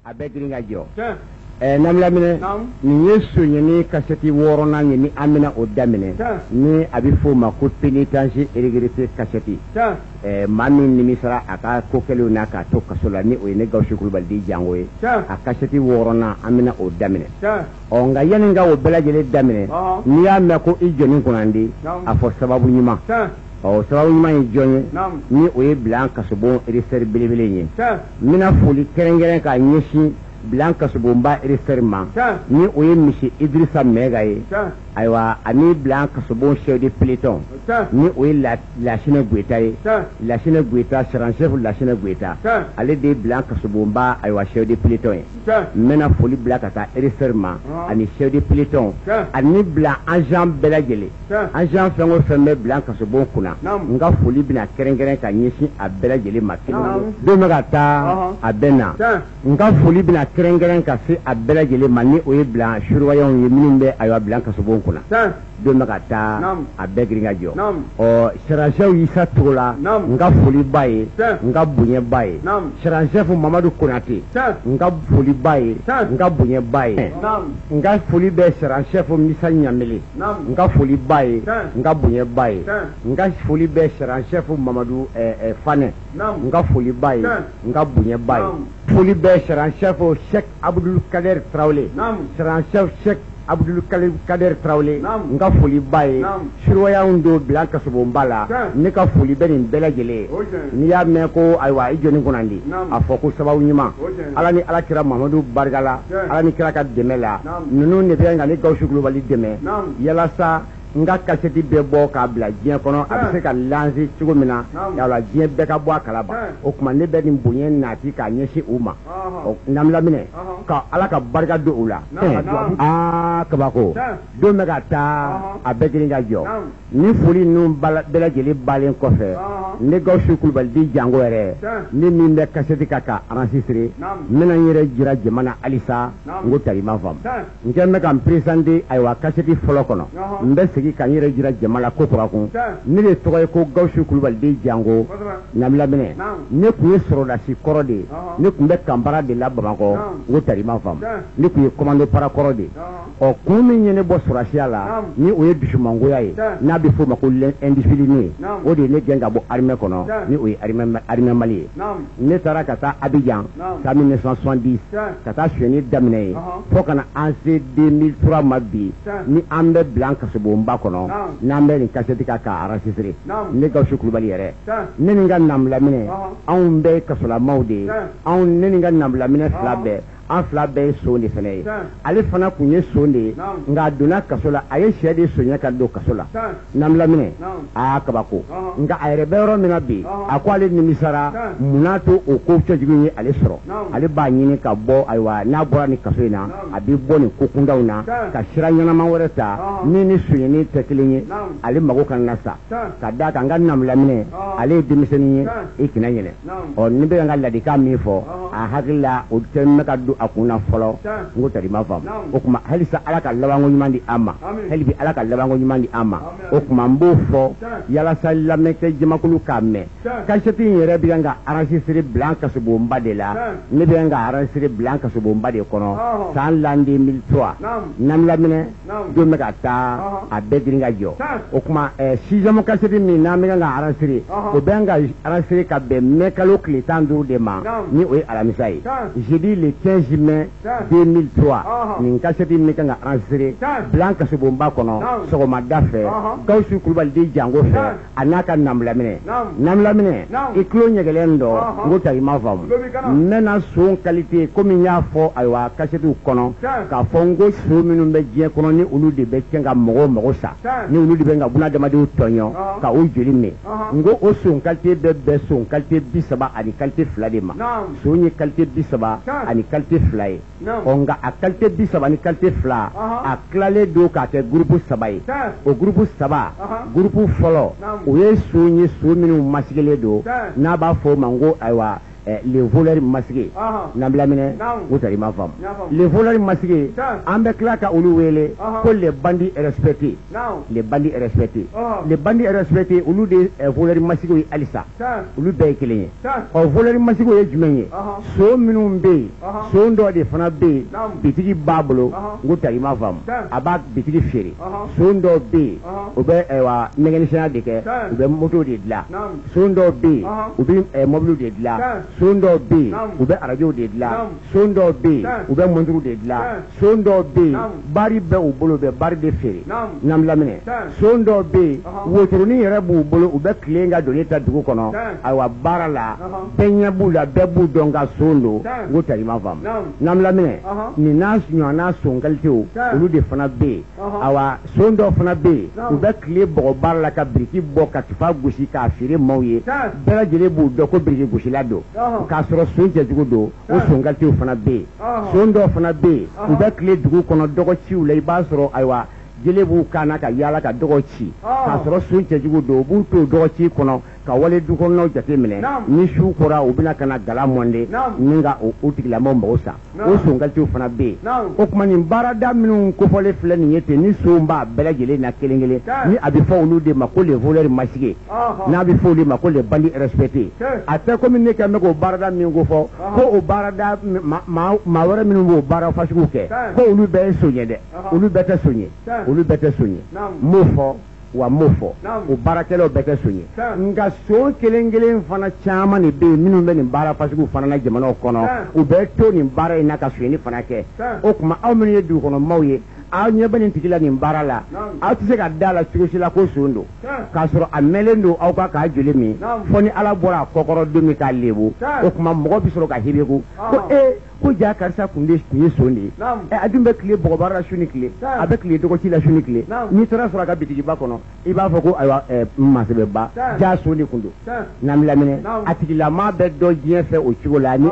a bɛɛ girin ka jɔ Namlamine ni ye soɲɛni kasɛti 6nan ye ni an bɛna o daminɛ ni a bɛ f'o ma ko pénitence régressé kasɛti maa min nimisara a ka ko kɛlenw na k'a to kaso la ni o ye ne Gawusu Kulubali di Jango ye a kasɛti 6nan an bɛna o daminɛ nka yanni n ka o bɛɛ lajɛlen daminɛ n'i y'a mɛn ko i jɔni kunnandi a fɔ sababu ɲuman sababu ɲuman ye jɔn ye ni o ye Bilan Kasobon éditeur belebele ye n bɛna foli kɛrɛnkɛrɛn k'a ɲɛsin Bilan Kasobonba éditeur ma ni o ye Misi Idrissa Mɛga ye ayiwa ani Bilan Kasobon chef de peloton ni o ye Lasine Goyita ye Lasine Goyita sera chef Lasine Goyita ale de ye Bilan Kasobonba ayiwa chef de peloton ye n bɛna foli bila ka taa éditeur ma ani chef de peloton ani Bilan agent bɛɛ lajɛlen agent fɛn o fɛn bɛ Bilan Kasobon kunna n ka foli bɛna kɛrɛnkɛrɛn ka ɲɛsin a bɛɛ lajɛlen ma don bɛ ka taa a bɛ na n ka foli bɛna kɛrɛnkɛrɛn ka se a bɛɛ lajɛlen ma ni o ye Bilan surveillant ye minnu bɛ ayiwa Bilan Kasobon kunna don bɛ ka taa a bɛɛ girin ka jɔ sɛrɛncɛw Isa Togola n ka foli ba ye n ka bonya ba ye sɛrɛncɛf Mamadu Konate n ka foli ba ye n ka bonya ba ye n ka foli bɛ sɛrɛncɛf Misa Ɲamele n ka foli ba ye n ka bonya ba ye n ka foli bɛ sɛrɛncɛf Mamadu Fanɛ n ka foli ba ye n ka bonya ba ye foli bɛ sɛrɛncɛf Cheikh Abdul Kader Traoré sɛrɛncɛf Cheikh Abdul Kader Traoré n ka foli ba ye surveillant don Bilan Kasobonba la ne ka foli bɛ nin bɛɛ lajɛlen n'i y'a mɛn ko ayiwa i jɔni kunnandi a fɔ ko sababu ɲuman Ala ni Alakira Mamadu barika la Ala ni kira ka dɛmɛ la ninnu de bɛ ka ne Gawusu Kulubali dɛmɛ yalasa n ka kasɛti bɛ bɔ k'a bila diɲɛ kɔnɔ a bɛ se ka lancer cogo min na yala diɲɛ bɛɛ ka bɔ a kalama o tuma ne bɛ nin bonya nati k'a ɲɛsin u ma Namlaminɛ ka Ala ka barika don u la kabako don bɛ ka taa a bɛɛ girin ka jɔ ni foli ninnu bɛɛ lajɛlen balen kɔfɛ ne Gawusu Kulubali di Jango yɛrɛ ni min bɛ kasɛti ka ka enregistrer n bɛna n yɛrɛ jira jama na halisa n ko tari ma faamu n kɛlen bɛ ka n présenter ayiwa kasɛti fɔlɔ kɔnɔ n bɛ segin ka n yɛrɛ jira jama la ko kura kun ne de tɔgɔ ye ko Gawusu Kulubali di Jango Namlaminɛ ne tun ye sɔrɔdasi kɔrɔ de ye ne tun bɛ Kanbara de la Bamakɔ n ko tari ma faamu ne tun ye commando para kɔrɔ de kun min ye ne bɔ sɔrɔdasiya la ni o ye dusumangoya ye n'a bɛ f'o ma ko indiscipline o de ye ne gɛn ka bɔ armée kɔnɔ ni o ye armée Mali ye ne taara ka taa Abidjan san 1970 ka taa sonyɛni daminɛ yen fo ka na an se 2003 ma bi ni an bɛ Bilan Kasobonba kɔnɔ n'an bɛ nin kasɛti ka enregistrer ne Gawusu Kulubali yɛrɛ ne ni n ka Namlaminɛ anw bɛɛ ye kasolamaw de ye ne ni n ka Namlaminɛ fila bɛɛ an fila bɛɛ ye son de fana ye ale fana tun ye son de ye nka a donna kaso la a ye sɛ de soɲɛ ka don kaso la Namlaminɛ kabako nka a yɛrɛ bɛ yɔrɔ min na bi a ko ale nimisara munna to o ko cɛjugu ye ale sɔrɔ ale b'a ɲini ka bɔ ayiwa n'a bɔra nin kaso in na a bɛ bɔ nin ko kundaw na ka sira ɲɛnama wɛrɛ ta min ni soɲɛni tɛ kelen ye ale mago kana na sa ka d'a kan n ka Namlaminɛ ale ye denmisɛnnin ye i kana ɲinɛ ne bɛ n ka ladilikan min fɔ a hakili la o tɛ mɛn ka don a kunna fɔlɔ n ko tari ma faamu o tuma halisa Ala ka labanko ɲuman di an ma hali bi Ala ka labanko ɲuman di an ma o tuma n b'o fɔ yalasa lamɛnkɛ jamakulu k'a mɛn kasɛti in yɛrɛ bɛ ka enregistrer Bilan Kasobonba de la ne bɛ ka enregistrer Bilan Kasobonba de kɔnɔ san l'an 2003 Namlaminɛ don bɛ ka taa a bɛɛ girin ka jɔ o tuma 6e kasɛti min n'an bɛ ka enregistrer o bɛ ka enregistrer ka bɛn mai kalo tile 15 de ma ni o ye alamisa ye jeudi le 15 mai 2003 nin kasɛti min kan ka enregistrer Bilan Kasobonba kɔnɔ sɔgɔmada fɛ Gawusu Kulubali di Jango fɛ a n'a ka Namlaminɛ i tulo ɲɛgɛlen dɔ n ko tari ma faamu n bɛna son qualité komi n y'a fɔ ayiwa kasɛtiw kɔnɔ k'a fɔ n ko so minnu bɛ diɲɛ kɔnɔ ni olu de bɛ kɛ ka mɔgɔw mago sa ni olu de bɛ ka bunadamadenw tɔɲɔ ka o joli min n ko o son qualité bɛ bɛn son qualité 30 ani qualité 2 de ma son ye qualité 30 ani qualité 2 ye nka a qualité 30 ani qualité 2 a tilalen don k'a kɛ groupe 3 ye o groupe 3 groupe fɔlɔ o ye son ye son minnu masigilen don n'a b'a fɔ o ma n ko ayiwa les voleurs masqués n'ambla mine utari ma fam les voleurs masqués ambe klaka ulu wele ko les bandits respectés les bandits respectés les bandits respectés ulu de voleurs masqués alisa ulu be kelenye o voleurs masqués ye jumenye so minum be so ndo de fana be bitigi bablo utari ma fam aba bitigi feri so ndo be obe wa mécanicien de ke obe moto de la so ndo be obe mobile de la sondo be ube arajo de la sondo be ube mondru de la sondo be bari be ubolo be bari de feri nam lamine sondo be wotoroni yere bu ubolo ube klenga doneta dugu kono awa barala penya bula bebu donga sondo wotari mafam nam lamine ni nas nyana songalte o ulu de fana be awa sondo fana be ube kle bo barala ka briki bo ka tifa gushi ka fere mawye bela jele bu doko briki gushi lado ka soro sunje jugu do o songalte fana be sondo fana be ube kle dugu kono dogo chiu le ba soro aywa jele bu kana ka yala ka dogo chi ka soro sunje jugu do bu to dogo chi kono ka wale du kono jate mine ni shu kora ubina kana gala monde ninga o tigla momba osa o songalte fana be o kuma ni barada minu ko fole fle ni yete ni somba bela jele na kelengele ni abi fo ulu de makole voleur masige na abi fo ulu makole bandi respecté ate ko min ne ka me ko barada min go fo ko o barada ma wara minu go bara fashiku ke ko ulu be sonye de ulu bete sonye mo fo wa mofo o barakelo bete sonye nga so kelengelen fana chama ni be minu be ni bara fasigu fana na jamana kono o be to ni bara ina ka swini fana ke o kuma aw minu du kono mawye aw nyeba ni tigila ni bara la aw tise ka dala chugosi la ko sondo ka soro amelendo aw ka jole mi foni ala bora kokoro dumi ka lebu o kuma mogo bi soro ka hibeku ko ko ja karsa kunde ni sondi adumbe kle bogobara shuni kle abe kle dogo ci la shuni kle ni tara sura ka bitigi ba kono iba fako aywa masebe ba ja sondi kundo nam lamine atigi la ma be do jien fe o cigo la ni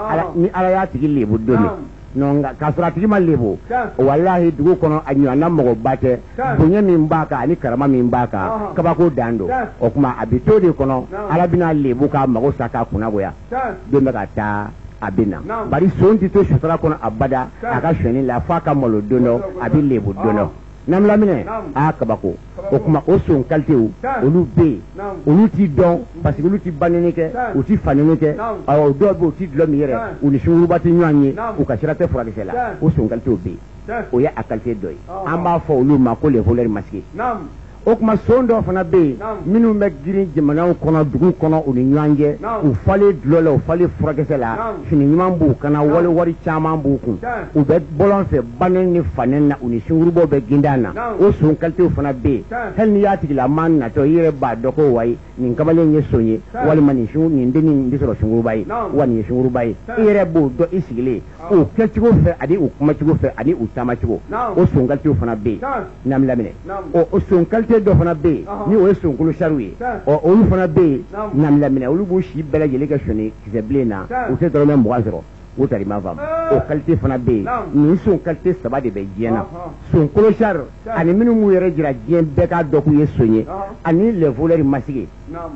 ala ya tigi lebu domi nonga kasura tigi ma lebu wallahi dugo kono anyo na mogo bate bunye min baka ani karama min baka kabako dando o kuma abito de kono ala bina lebu ka mago saka kuna goya dombe ka ta abina bari sonti to shutara kono abada aka shweni la faka molo dono abi lebu dono nam lamine akabako o kuma o son kalteu olu be olu ti don parce que olu ti banenike o ti fanenike aw do be o ti dlo mi yere o ni shuru bati nyanye o ka shirate furadisela o son kalteu be o ya akalte doy amba fo olu ma ko le voleur masqué o kuma sondo fana be minu be girin jamana kono dugu kono o ni nyanje o fale dlola o fale furakesela fini nyman bu kana wale wari chama bu kun o be bolon fe banen ni fanen na o ni shingurubo be gindana o son kalte fana be hel ni yati la man na to yere ba doko wai nin kamale nye sonye wali mani shu ni ndeni ndisoro shingurubai wani shingurubai yere bu do isigile o kechigo fe adi o kuma chigo fe adi o tama chigo o son kalte fana be nam lamine o son kalte do fana be ni o son kulu sharuye o olu fana be nam lamine olu bu shi bela jele ka shoni kizeblena o te doro me mwazero o tari ma fam o kalite fana be ni son kalite saba de be jena son kulu shar ani minu mu yere jira jen be ka doku ye sonye ani le voleur masige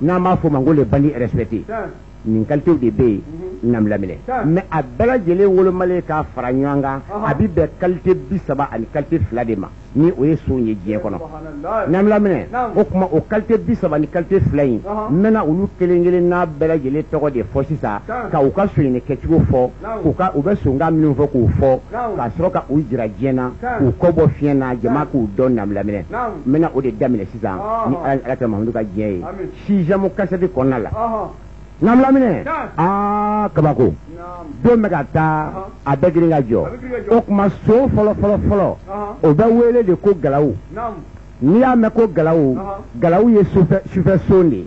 na ma fo mango le bandi respecté nin kalite de be nam lamine mais a bela jele wolo male ka faranyanga abi be kalite bi saba ani kalite fila de ma ni o ye sonye jen kono nam lamine o kuma o kalite bi saba ni kalite fila yin mena ulu kelengelen na bela jele togo de fo sisa ka u ka soyine kechugo fo u ka u be songa minu fo ku fo ka soro ka u jira jena u ko bo fiena jama ku don nam lamine mena o de damine sisa ni ala ta mahamdu ka jen si jamu kasati konna la nam lamine kabako don me ka taa a bɛɛ girin ka jɔ o kuma so fɔlɔ o bɛ wele de ko galawu n'i y'a mɛn ko galawu ye sufɛ son de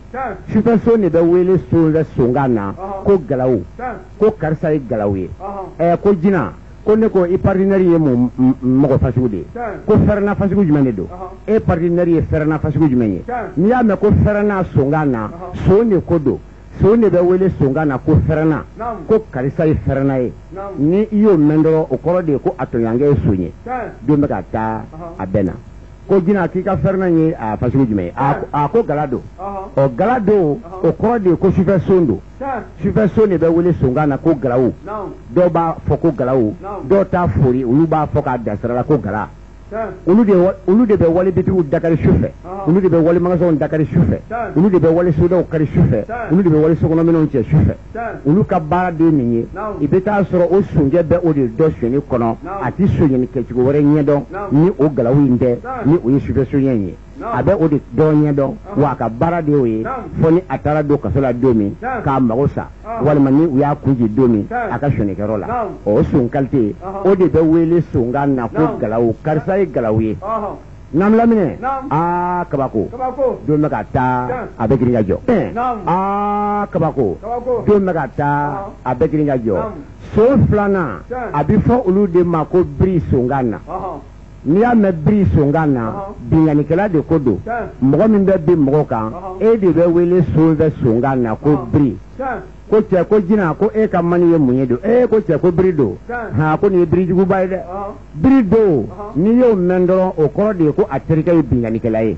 sufɛ son de bɛ wele sonfɛ sonkan na ko galawu ko karisa ye galawu ye ko jina ko ne ko i partenaire ye mɔgɔ fasugu de ye ko fɛrɛnna fasugu jumɛn de don e partenaire ye fɛrɛnna fasugu jumɛn ye n'i y'a mɛn ko fɛrɛnna sonkan na son de ko don so ne bɛ wele songa na ko fɛrɛnna ko karisa ye fɛrɛnna ye ni i y'o mɛn dɔrɔn o kɔrɔ de ye ko a tɔɲɔgɔnkɛ ye son ye don bɛ ka taa a bɛɛ na ko jina k'i ka fɛrɛnna ye a fasugu jumɛn ye a ko gala don ɔ gala don o kɔrɔ de ye ko sufɛ son don sufɛ son de bɛ wele sonkan na ko galawo dɔw b'a fɔ ko galawo dɔw t'a fori olu b'a fɔ k'a dasira la ko gala olu de bɛ wale bitigiw dakari sufɛ olu de bɛ wale magasinw dakari sufɛ olu de bɛ wale sodaw kari sufɛ olu de bɛ wale sokɔnɔminɛnw cɛ sufɛ olu ka baara de ye nin ye i bɛ taa sɔrɔ o sonjɛ bɛ o de dɔ sonyani kɔnɔ a ti sonyani kɛcogo wɛrɛ ɲɛdɔn ni o galawu in tɛ ni o ye sufɛ sonyɛ in ye a bɛ o de dɔ ɲɛdɔn wa a ka baara de y'o ye fɔ ni a taara don kaso la don min k'a mago sa walima ni u y'a kunji don min a ka sonyɛnikɛyɔrɔ la o son kalite o de bɛ wele sonkan na ko galawu karisa ye galawu ye n'an laminɛ kabako don bɛ ka taa a bɛ girin ka jɔ kabako don bɛ ka taa a bɛ girin ka jɔ so filanan a bɛ fɔ olu de ma ko biri sonkan na n'i y'a mɛn biri sonkan na bingannikɛla de ko don mɔgɔ min bɛ bin mɔgɔ kan e de bɛ wele so fɛ sonkan na ko biri ko cɛ ko jina ko e ka mani ye mun ye don ko cɛ ko biri don ko nin ye birijuguba ye dɛ biri don n'i y'o mɛn dɔrɔn o kɔrɔ de ye ko a terikɛ ye bingannikɛla ye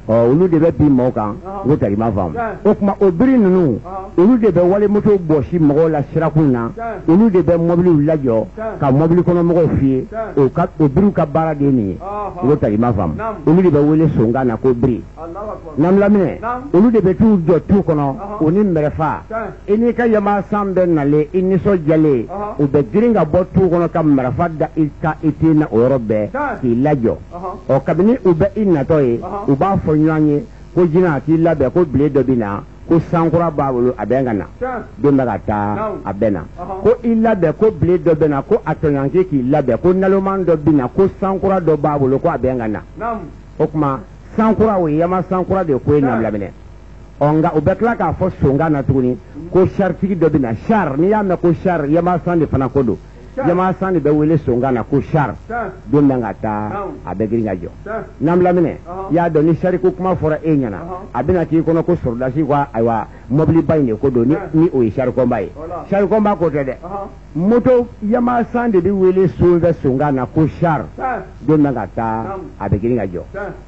olu de bɛ bin mɔgɔw kan o tari ma faamu o tuma o biri ninnu olu de bɛ wale moto bɔsi mɔgɔw la sirakun na olu de bɛ mɔbiliw lajɔ ka mɔbili kɔnɔ mɔgɔw f'i ye o biriw ka baara de ye nin ye o tari ma faamu olu de bɛ wele sonkan na ko biri n'an laminɛ olu de bɛ t'u jɔ tu kɔnɔ o ni mɛrɛfa i n'i ka yamasan bɛ nalen i nisɔndiyalen u bɛ girin ka bɔ tu kɔnɔ ka marifa da i ten na o yɔrɔ bɛɛ k'i lajɔ kabini u bɛ i natɔ ye u b'a fɔ ɲɔgɔn ye ko jina k'i labɛn ko bile dɔ bɛ na ko sankura b'a bolo a bɛ ka na don bɛ ka taa a bɛ na ko i labɛn ko bile dɔ bɛ na ko a tɔɲɔgɔn k'i labɛn ko naloman dɔ bɛ na ko sankura dɔ b'a bolo ko a bɛ ka na o tuma sankura o ye yamasankura de ko ye nabila nka u bɛ tila k'a fɔ sonkan na tuguni ko saritigi dɔ bɛ na sari n'i y'a mɛn ko sari yamasan de fana ko don yamasan de bɛ wele sonkan na ko sari don bɛ ka taa a bɛ girin ka jɔ n'an laminɛ i y'a dɔn ni sariko kuma fɔra e ɲɛna a bɛna k'i kɔnɔ ko sɔrɔdasi ko ayiwa mɔbiliba in de ko don ni o ye sarikɔnba ye sarikɔnba ko tɛ dɛ moto yamasan de bɛ wele son fɛ sonkan na ko sari don bɛ ka taa a bɛ girin ka jɔ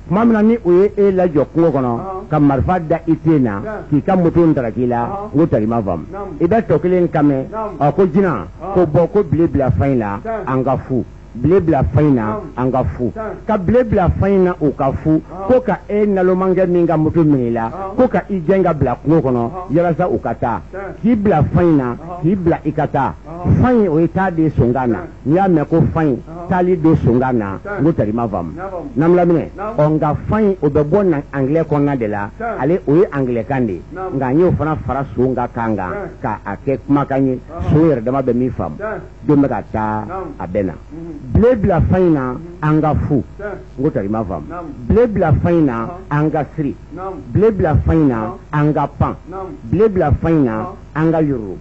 tuma min na ni o ye e lajɔ kungo kɔnɔ ka marifa da i ten na k'i ka moto ndaraki la n ko tari ma faamu i bɛ tɔ kelen ka mɛn ko jina ko bɔ ko bile bila fa in la an ka fu bile bila fa in na an ka fu ka bile bila fa in na o ka fu ko ka e nalomankɛ min ka moto minɛ i la ko ka i gɛn ka bila kungo kɔnɔ yalasa u ka taa k'i bila fa in na k'i bila i ka taa fa in o ye taa de sonkan na n'i y'a mɛn ko fa in taali don sonkan na n ko tari ma faamu n'an laminɛ nka fa in o bɛ bɔ na angilɛ kɔnɔna de la ale o ye angilɛkan de ye nka n y'o fana fara son ka kan kan k'a kɛ kumakan ye son yɛrɛ dama bɛ min faamu don bɛ ka taa a bɛ na bile bila fa in na an ka fu n ko tari ma faamu bile bila fa in na an ka siri bile bila fa in na an ka pan bile bila fa in na an ka yuru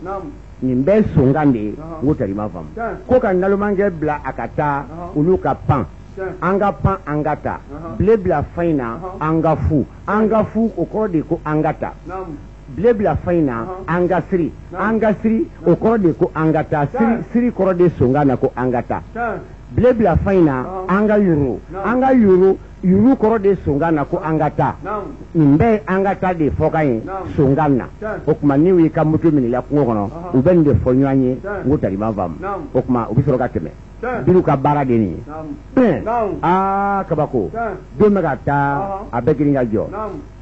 nin bɛɛ sonkan de ye n ko tari ma faamu ko ka nalomankɛ bila a ka taa olu ka pan an ka pan an ka ta bile bila fa in na an ka fu o kɔrɔ de ko an ka ta bile bila fa in na an ka siri o kɔrɔ de ko an ka ta siri kɔrɔ de sonkan na ko an ka ta bile bila fa in na an ka yuru kɔrɔ de sonkan na ko an ka taa nin bɛɛ ye an ka taa de fɔkan ye sonkan na o tuma n'i y'i ka moto minɛ i la kungo kɔnɔ u bɛ nin de fɔ ɲɔgɔn ye n ko tari ma faamu o tuma u bɛ sɔrɔ ka tɛmɛ biriw ka baara de nin ye kabako don bɛ ka taa a bɛ girin ka jɔ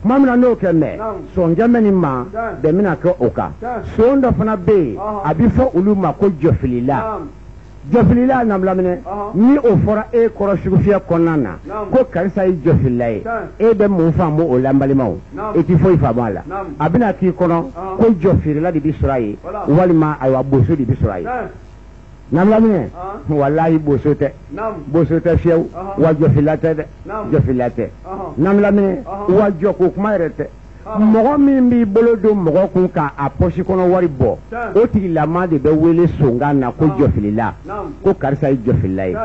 tuma min na n'o kɛ mɛ sɔnjɛmɛ ni ma bɛn bɛna kɛ o kan son dɔ fana bɛ yen a bɛ fɔ olu ma ko jɔfilila jɔfilila namlaminɛ ni o fɔra e kɔrɔ sugufiyɛ kɔnɔna na ko karisa ye jɔfilila ye e bɛ mun faamu o la n balimaw e ti foyi faamu a la a bɛna k'i kɔnɔ ko jɔfeerela de bɛ sɔrɔ a ye walima ayiwa boso de bɛ sɔrɔ a ye namlaminɛ walahi boso tɛ fiyewu wa jɔfilila tɛ dɛ jɔfilila tɛ namlaminɛ wa jɔ ko kuma yɛrɛ tɛ mɔgɔ min b'i bolo don mɔgɔ kun k'a pɔsi kɔnɔ wari bɔ o tigilama de bɛ wele sonkan na ko jɔfilila ko karisa ye jɔfilila ye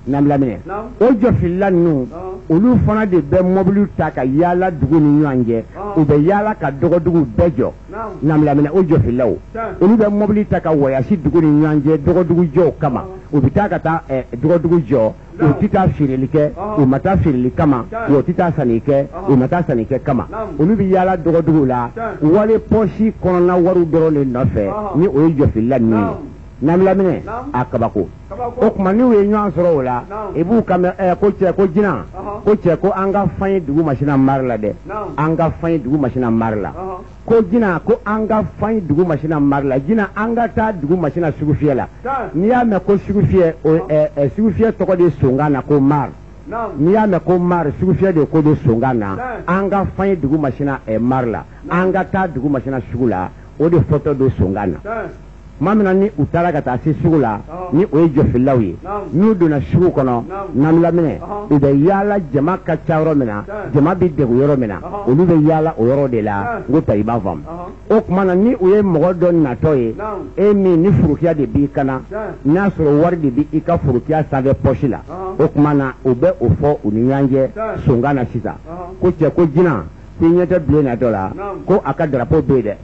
namlaminɛ o jɔfilila ninnu olu fana de bɛ mɔbiliw ta ka yaala dugu ni ɲɔgɔn cɛ u bɛ yaala ka dɔgɔduguw bɛɛ jɔ namlaminɛ o jɔfililaw olu bɛ mɔbili ta ka wɔyasi dugu ni ɲɔgɔn cɛ dɔgɔdugujɔw kama u bɛ taa ka taa dɔgɔdugu jɔ o ti taa feereli kɛ o ma taa feereli kama o ti taa sanni kɛ o ma taa sanni kɛ kama olu bɛ yaala dɔgɔduguw la wari pɔsi kɔnɔna wariw dɔrɔn de nɔfɛ ni o ye jɔfilila ninnu ye n'an laminɛ a kabako o tuma n'u ye ɲɔgɔn sɔrɔ o la i b'u kan ko cɛ ko jinɛ ko cɛ ko an ka fan ye dugu masina mari la dɛ an ka fan ye dugu masina mari la ko jinɛ ko an ka fan ye dugu masina mari la jinɛ an ka taa dugu masina sugu fiyɛ la n'i y'a mɛn ko sugu fiyɛ sugu fiyɛ tɔgɔ de songan na ko mari n'i y'a mɛn ko mari sugu fiyɛ de ko de songan na an ka fan ye dugu masina mari la an ka taa dugu masina sugu la o de fɔtɔ don songan na maa min na ni u taara ka taa se sugu la ni o ye jɔfililaw ye n'u donna sugu kɔnɔ n'an laminɛ u bɛ yaala jama ka ca yɔrɔ min na jama bɛ degun yɔrɔ min na olu bɛ yaala o yɔrɔ de la n ko tari b'a faamu o tuma na ni u ye mɔgɔ dɔ natɔ ye e min ni furukiya de b'i kana n'a sɔrɔ wari de bɛ i ka furukiya sanfɛ pɔsi la o tuma na u bɛ o fɔ u ni ɲɔgɔn cɛ songan na sisan ko cɛ ko jinɛ ko i ɲɛ tɛ bilen natɔ la ko a ka darapo bɛ yen dɛ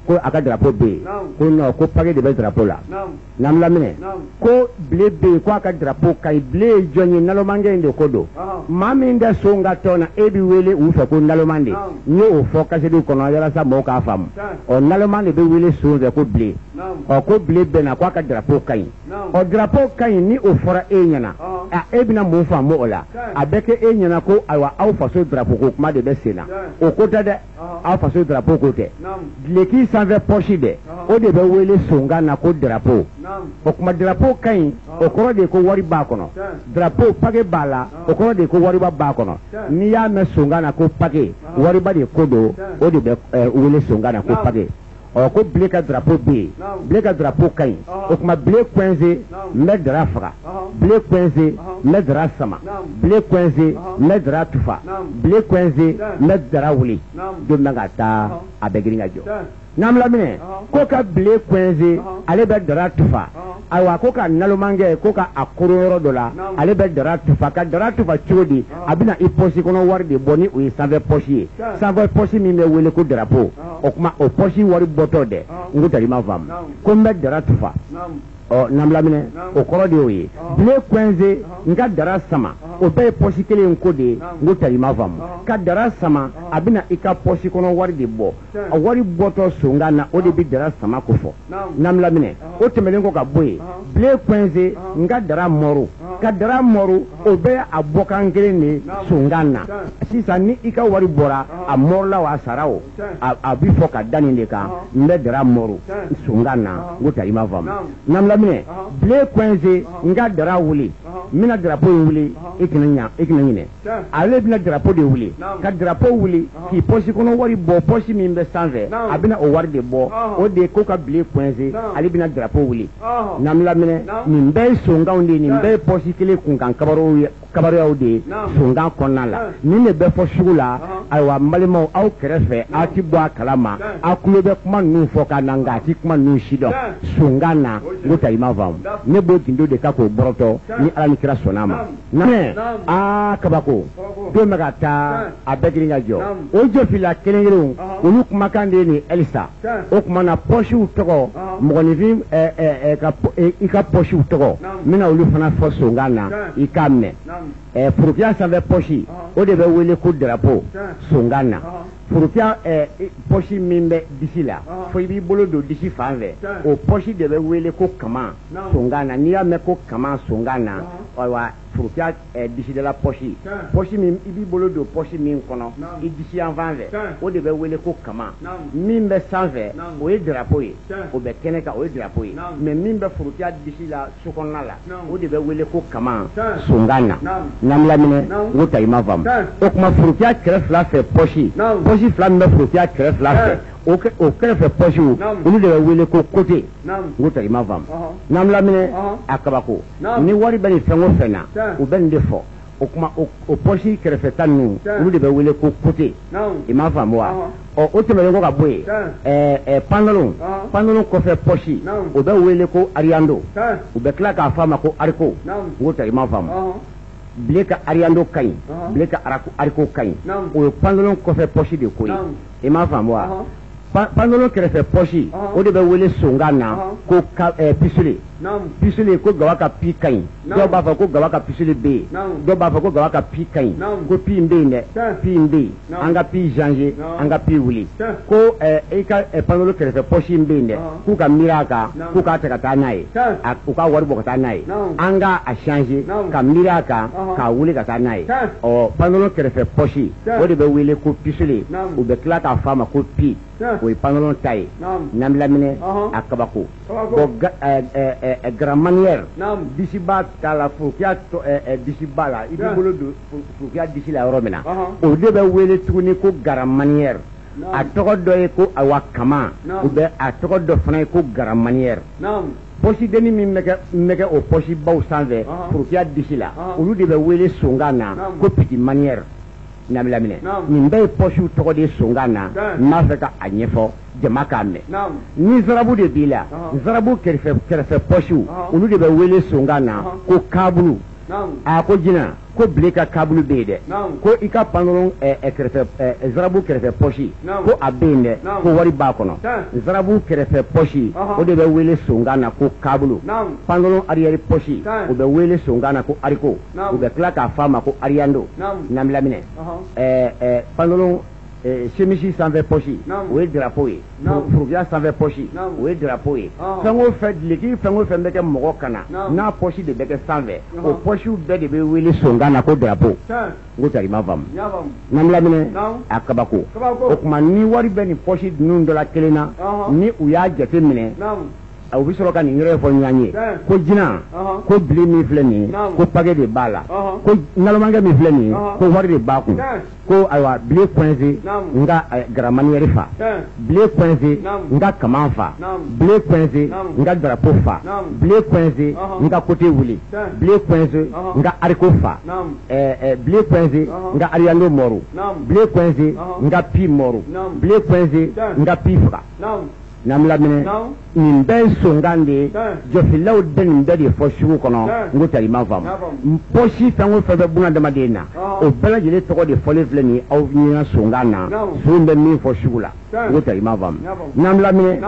ko a ka darapo bɛ yen ko non ko page de bɛ darapo la n'an laminɛ ko bile bɛ yen ko a ka darapo ka ɲi bile ye jɔn ye nalomangɛ in de ko don maa min tɛ so n ka tɔn na e bɛ wele u fɛ ko naloman de n y'o fɔ kasɛdiw kɔnɔ walasa mɔgɔw k'a faamu ɔ naloman de bɛ wele so fɛ ko bile ɔ ko bile bɛ na ko a ka darapo ka ɲi ɔ darapo ka ɲi ni o fɔra e ɲɛna e bɛna mun faamu o la a bɛ kɛ e ɲɛna ko ayiwa aw faso darapo ko kuma de bɛ sen na o ko tɛ dɛ aw faso darapo ko tɛ dileki sanfɛ pɔsi dɛ o de bɛ wele songan na ko darapo o kuma darapo ka ɲi o kɔrɔ de ko wari b'a kɔnɔ darapo page b'a la o kɔrɔ de ko wariba b'a kɔnɔ n'i y'a mɛn songan na ko page wariba de ko don o de bɛ wele songan na ko page ɔ ko bile ka darapo bɛ yen bile ka darapo ka ɲi o kuma bile kɔnze n bɛ dara faga bile kɔnze n bɛ dara sama bile kɔnze n bɛ dara tufa bile kɔnze n bɛ dara wuli don bɛ ka taa a bɛ girin ka jɔ n'an laminɛ ko ka bile kɔnze ale bɛ dara tufa ayiwa ko ka nalomangɛ ko ka a koro yɔrɔ dɔ la ale bɛ dara tufa ka dara tufa cogo di a bɛna i pɔsi kɔnɔ wari de bɔ ni o ye sanfɛ pɔsi ye sanfɛ pɔsi min bɛ wele ko darapo o kuma o pɔsi wari bɔtɔ dɛ n ko tari ma faamu ko n bɛ dara tufa ɔ n'an laminɛ o kɔrɔ de y'o ye bile kɔnze n ka dara sama o bɛɛ ye pɔsi kelen ko de ye n ko tari ma faamu ka dara sama a bɛna i ka pɔsi kɔnɔ wari de bɔ a wari bɔtɔ songan na o de bɛ dara sama ko fɔ n'an laminɛ o tɛmɛnen ko ka bɔ yen bile kɔnze n ka dara mɔru ka dara mɔru o bɛɛ a bɔkan kelen de songan na sisan ni i ka wari bɔra a mɔrula wa a sara o a bɛ fɔ ka da nin de kan n bɛ dara mɔru songan na n ko tari ma faamu n'an laminɛ bile kɔnze n ka dara wuli n bɛna darapo in wuli i kana ɲinɛ ale bɛna darapo de wuli ka darapo wuli k'i pɔsi kɔnɔ wari bɔ pɔsi min bɛ sanfɛ a bɛna o wari de bɔ o de ye ko ka bile kɔnze ale bɛna darapo wuli n'an laminɛ nin bɛɛ ye songanw de ye nin bɛɛ ye pɔsi kelen kunkan kabaruyaw de ye songan kɔnɔna la nin de bɛ fɔ sugu la ayiwa n balimaw aw kɛrɛfɛ aw ti bɔ a kalama aw tulo bɛ kuma ninnu fɔ ka na nka a ti kuma ninnu si dɔn songan na n ko tari ma faamu ne b'o gindo de ka k'o bɔrɔtɔ ni ala ni kira sɔnna a ma mɛ kabako don bɛ ka taa a bɛɛ girin ka jɔ o jɔfila kelen kelenw olu kumakan de ye nin elisa o tuma na pɔsiw tɔgɔ mɔgɔninfin i ka pɔsiw tɔgɔ n bɛna olu fana fɔ songan na i k'a mɛn furukiya sanfɛ pɔsi o de bɛ wele ko darapo songan na furukiya pɔsi min bɛ disi la fo i b'i bolo don disi fan fɛ o pɔsi de bɛ wele ko kama songan na n'i y'a mɛn ko kama songan na ayiwa furukiya disidala pɔsi min i b'i bolo don pɔsi min kɔnɔ i disi yan fan fɛ o de bɛ wele ko kama min bɛ sanfɛ o ye darapo ye o bɛ kɛnɛ kan o ye darapo ye mɛ min bɛ furukiya disi la so kɔnɔna la o de bɛ wele ko kama songan na n'an laminɛ n ko tari ma faamu o tuma furukiya kɛrɛ fila fɛ pɔsi fila min bɛ furukiya kɛrɛ fila fɛ o kɛrɛfɛ pɔsiw olu de bɛ wele ko kote n ko tari ma faamu n'an laminɛ a kabako ni wari bɛ nin fɛn o fɛn na o bɛ nin de fɔ o kuma o pɔsi kɛrɛfɛ ta ninnu olu de bɛ wele ko kote i m'a faamu wa ɔ o tɛmɛnen ko ka bɔ yen pantalon kɔfɛ pɔsi o bɛ wele ko ariyando u bɛ tila k'a fɔ a ma ko ariko n ko tari ma faamu bile ka ariyando ka ɲi bile ka ariko ka ɲi o ye pantalon kɔfɛ pɔsi de ko ye i m'a faamu wa pantalon kɛrɛfɛ poche o de bɛ wele songa na ko pisuli pisuli ko gawa ka pi ka ɲi dɔw b'a fɔ ko gawa ka pisuli bɛ yen dɔw b'a fɔ ko gawa ka pi ka ɲi ko pi in bɛ yen dɛ pi in bɛ yen an ka pi changer an ka pi wuli ko i ka pantalon kɛrɛfɛ poche in bɛ yen dɛ k'u ka miiri a kan k'u k'a ta ka taa n'a ye u ka wari bɔ ka taa n'a ye an ka a changer ka miiri a kan k'a wuli ka taa n'a ye ɔ pantalon kɛrɛfɛ poche o de bɛ wele ko pisuli u bɛ tila k'a fɔ a ma ko pi o ye pantalon ta ye n'an bɛ laminɛ a kabako bon grand manière disi b'a ta la furukiya disi b'a la i b'i bolo don furukiya disi la yɔrɔ min na o de bɛ wele tuguni ko grand manière a tɔgɔ dɔ ye ko awa kama ou bien a tɔgɔ dɔ fana ye ko grand manière poche deni min bɛ kɛ o poche baw sanfɛ furukiya disi la olu de bɛ wele songa na ko petit manière n'amlaminɛ nin bɛɛ ye poche tɔgɔ de songa na n'a fɛ ka a ɲɛfɔ jama k'a mɛn ni zarabu de b'i la zarabu kɛrɛfɛ poche olu de bɛ wele songa na ko kabulu a ko jinɛ ko bile ka kabulu bɛ yen dɛ ko i ka pantalon zarabu kɛrɛfɛ poche ko a bɛ yen dɛ ko wari b'a kɔnɔ zarabu kɛrɛfɛ poche o de bɛ wele songa na ko kabulu pantalon arrière poche o bɛ wele songa na ko ariko u bɛ tila k'a fɔ a ma ko ariando n'an laminɛ pantalon chemise sanfɛ poche o ye drapeau ye furukiya sanfɛ poche o ye drapeau ye fɛn o fɛn dileki fɛn o fɛn bɛ kɛ mɔgɔ kana n'a poche de bɛ kɛ sanfɛ o poche bɛɛ de bɛ wele songa na ko drapeau n ko tari ma faamu n'an laminɛ a kabako o tuma ni wari bɛ nin poche ninnu dɔ la kelen na ni u y'a jate minɛ u bɛ sɔrɔ ka nin yɔrɔ fɔ ɲɔgɔn ye ko jinɛ ko bile min filɛ nin ye ko paquet de b'a la ko nalamankɛ min filɛ nin ye ko wari de b'a kun ko ayiwa bile coincé n ka grand manière fa bile coincé n ka kaman fa bile coincé n ka drapeau fa bile coincé n ka côté wuli bile coincé n ka haricot fa bile coincé n ka ariando mɔru bile coincé n ka pi mɔru bile coincé n ka pi faga n'an laminɛ nin bɛɛ ye songan de ye jɔsilaw bɛ nin bɛɛ de fɔ sugu kɔnɔ n ko tari ma faamu poche fɛn o fɛn bɛ buna adamaden na o bɛɛ lajɛlen tɔgɔ de fɔlen filɛ nin ye aw ɲɛna songan na so bɛ min fɔ sugu la n ko tari ma faamu n'an laminɛ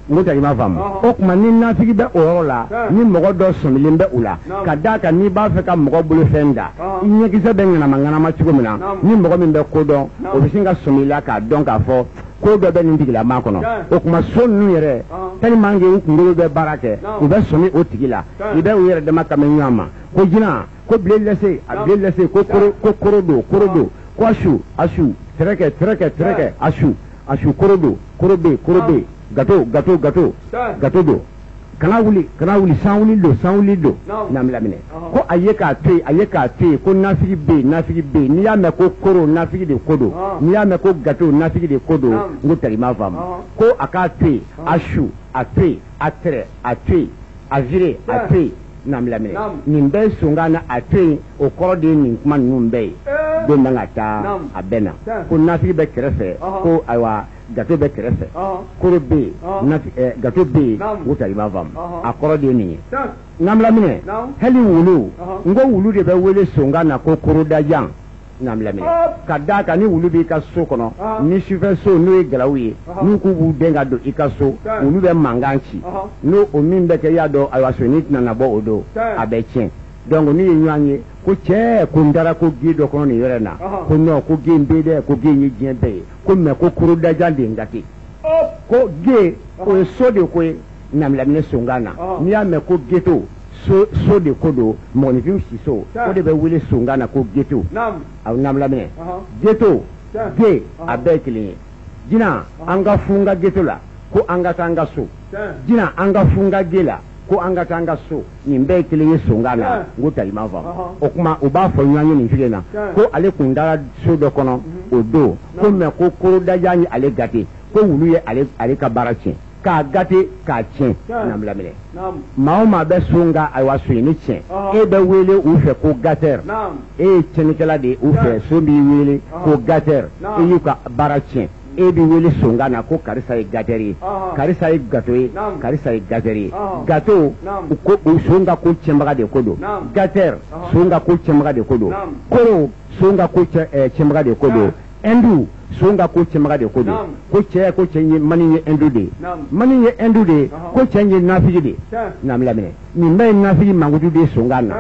n ko tari ma faamu o tuma ni nafigi bɛ o yɔrɔ la ni mɔgɔ dɔ sɔmilen bɛ u la ka d'a kan n'i b'a fɛ ka mɔgɔ bolofɛn da i ɲɛkisɛ bɛ ŋanama cogo min na ni mɔgɔ min bɛ ko dɔn o bɛ sin ka sɔmi la k'a dɔn k'a fɔ ko dɔ bɛ nin tigilama kɔnɔ o tuma so ninnu yɛrɛ tellement que u kunkolo bɛ baara kɛ u bɛ sɔmi o tigi la i bɛ u yɛrɛ dama kamɛ ɲɔgɔn ma ko jinɛ ko bile lɛse a bile lɛse ko koro don ko asu tɛrɛkɛ asu koro don koro bɛ gato don kana wuli san wuli don n'an laminɛ ko a ye k'a to yen ko nafigi bɛ yen n'i y'a mɛn ko koro nafigi de ko don n'i y'a mɛn ko gato nafigi de ko don n ko tari ma faamu ko a k'a to yen a su a to yen a tɛrɛ a to yen a vire a to yen n'an laminɛ nin bɛɛ songa na a to yen o kɔrɔ de ye nin kuma ninnu bɛɛ ye don bɛ ka taa a bɛɛ na ko nafigi bɛ kɛrɛfɛ ko ayiwa gato bɛ kɛrɛfɛ koro bɛ yen gato bɛ yen n ko tari ma faamu a kɔrɔ de ye nin ye n'an laminɛ hali wulu n ko wulu de bɛ wele songa na ko korodajan n'an laminɛ ka d'a kan ni wulu b'i ka so kɔnɔ ni sufɛ so n'o ye galaw ye n'u k'u b'u den ka don i ka so wulu bɛ mankan ci n'o o min bɛ kɛ i y'a dɔn ayiwa soni tɛna na bɔ o don a bɛ tiɲɛ donc n'u ye ɲɔgɔn ye ko cɛ ko n taara ko ge dɔ kɔnɔ nin yɔrɔ in na ko non ko ge n bɛ dɛ ko ge n ye diɲɛ bɛɛ ye ko mais ko korodajan de n gate ko ge o ye so de ko ye n'an laminɛ songan na n'i y'a mɛn ko geto so de ko don mɔgɔninfin si so o de bɛ wele songan na ko geto aw n'an laminɛ geto ge a bɛɛ ye kelen ye jinɛ an ka fun ka geto la ko an ka taa an ka so jinɛ an ka fun ka ge la ko an ka taa an ka so nin bɛɛ ye kelen ye songan na n ko tari ma faamu o tuma u b'a fɔ ɲɔgɔn ye nin fili na ko ale kun taara so dɔ kɔnɔ o don ko mais ko korodajan ye ale gate ko wulu ye ale ka baara tiɲɛ k'a gate k'a tiɲɛ n'an laminɛ maa o maa bɛ so nka ayiwa so in ni tiɲɛ e bɛ wele u fɛ ko gateur e ye tiɲɛnikɛla de ye u fɛ so b'i wele ko gateur e y'u ka baara tiɲɛ e b'i wele songa na ko karisa ye gateur ye karisa ye gato ye karisa ye gateur ye gato o so nka ko tiɲɛbaga de ko don gateur so nka ko tiɲɛbaga de ko don koro so nka ko tiɲɛbaga de ko don endu songa ko cɛmaga de ko don ko cɛ ko cɛ ye mani ye endu de mani ye endu de ko cɛ ye nafigi de naam laminɛ nin bɛɛ ye nafigi mankutu de songa na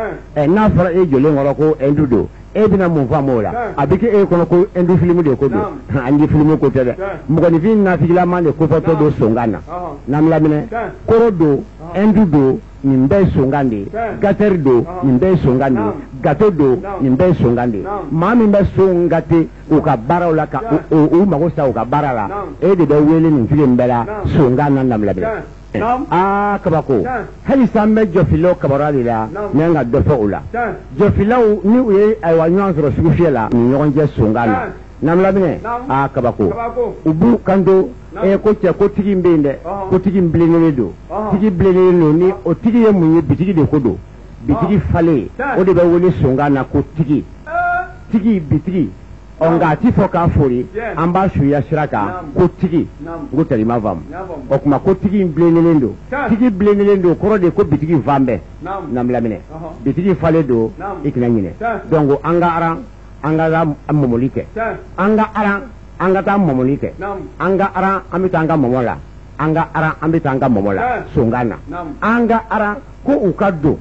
n'a fɔra e jɔlen kɔrɔ ko endu don e bɛna mun faamu o la a bɛ kɛ e kɔnɔ ko endu filimu de ko don an ye filimu ko tɛ dɛ mɔgɔninfin nafigilama de ko fɔtɔ don songa na naam laminɛ koro don endu don nin bɛɛ ye songan de ye gatɛri don nin bɛɛ ye songan de ye gato don nin bɛɛ ye songan de ye maa min bɛ son gate u ka baaraw la ka u mago sa u ka baara la e de bɛ wele nin fili in bɛɛ la songan na lamɛnbɛ kabako hali san bɛ jɔfilaw kabara de la n ka dɔ fɔ o la jɔfilaw ni u ye ayiwa ɲɔgɔn sɔrɔ sugu fiyɛ la ni ɲɔgɔn cɛ songan na namlaminɛ kabako u b'u kanto ko cɛ ko tigi in bɛ yen dɛ ko tigi in bilennen don tigi bilennen don ni o tigi ye mun ye bitigi de ko don bitigi falen o de bɛ wele songan na ko tigi bitigi nka a ti fɔ k'a fori an b'a suya sira kan ko tigi n ko tɛrɛ ma faamu o tuma ko tigi in bilennen don tigi bilennen don kɔrɔ de ko bitigi fan bɛɛ namlaminɛ bitigi falen don i kana ɲinɛ donc an ka aran an ka mɔmɔli kɛ an ka aran an ka taa mɔmɔli kɛ an ka aran an bɛ taa an ka mɔmɔ la an ka aran an bɛ taa an ka mɔmɔ la songan na an ka aran ko u ka don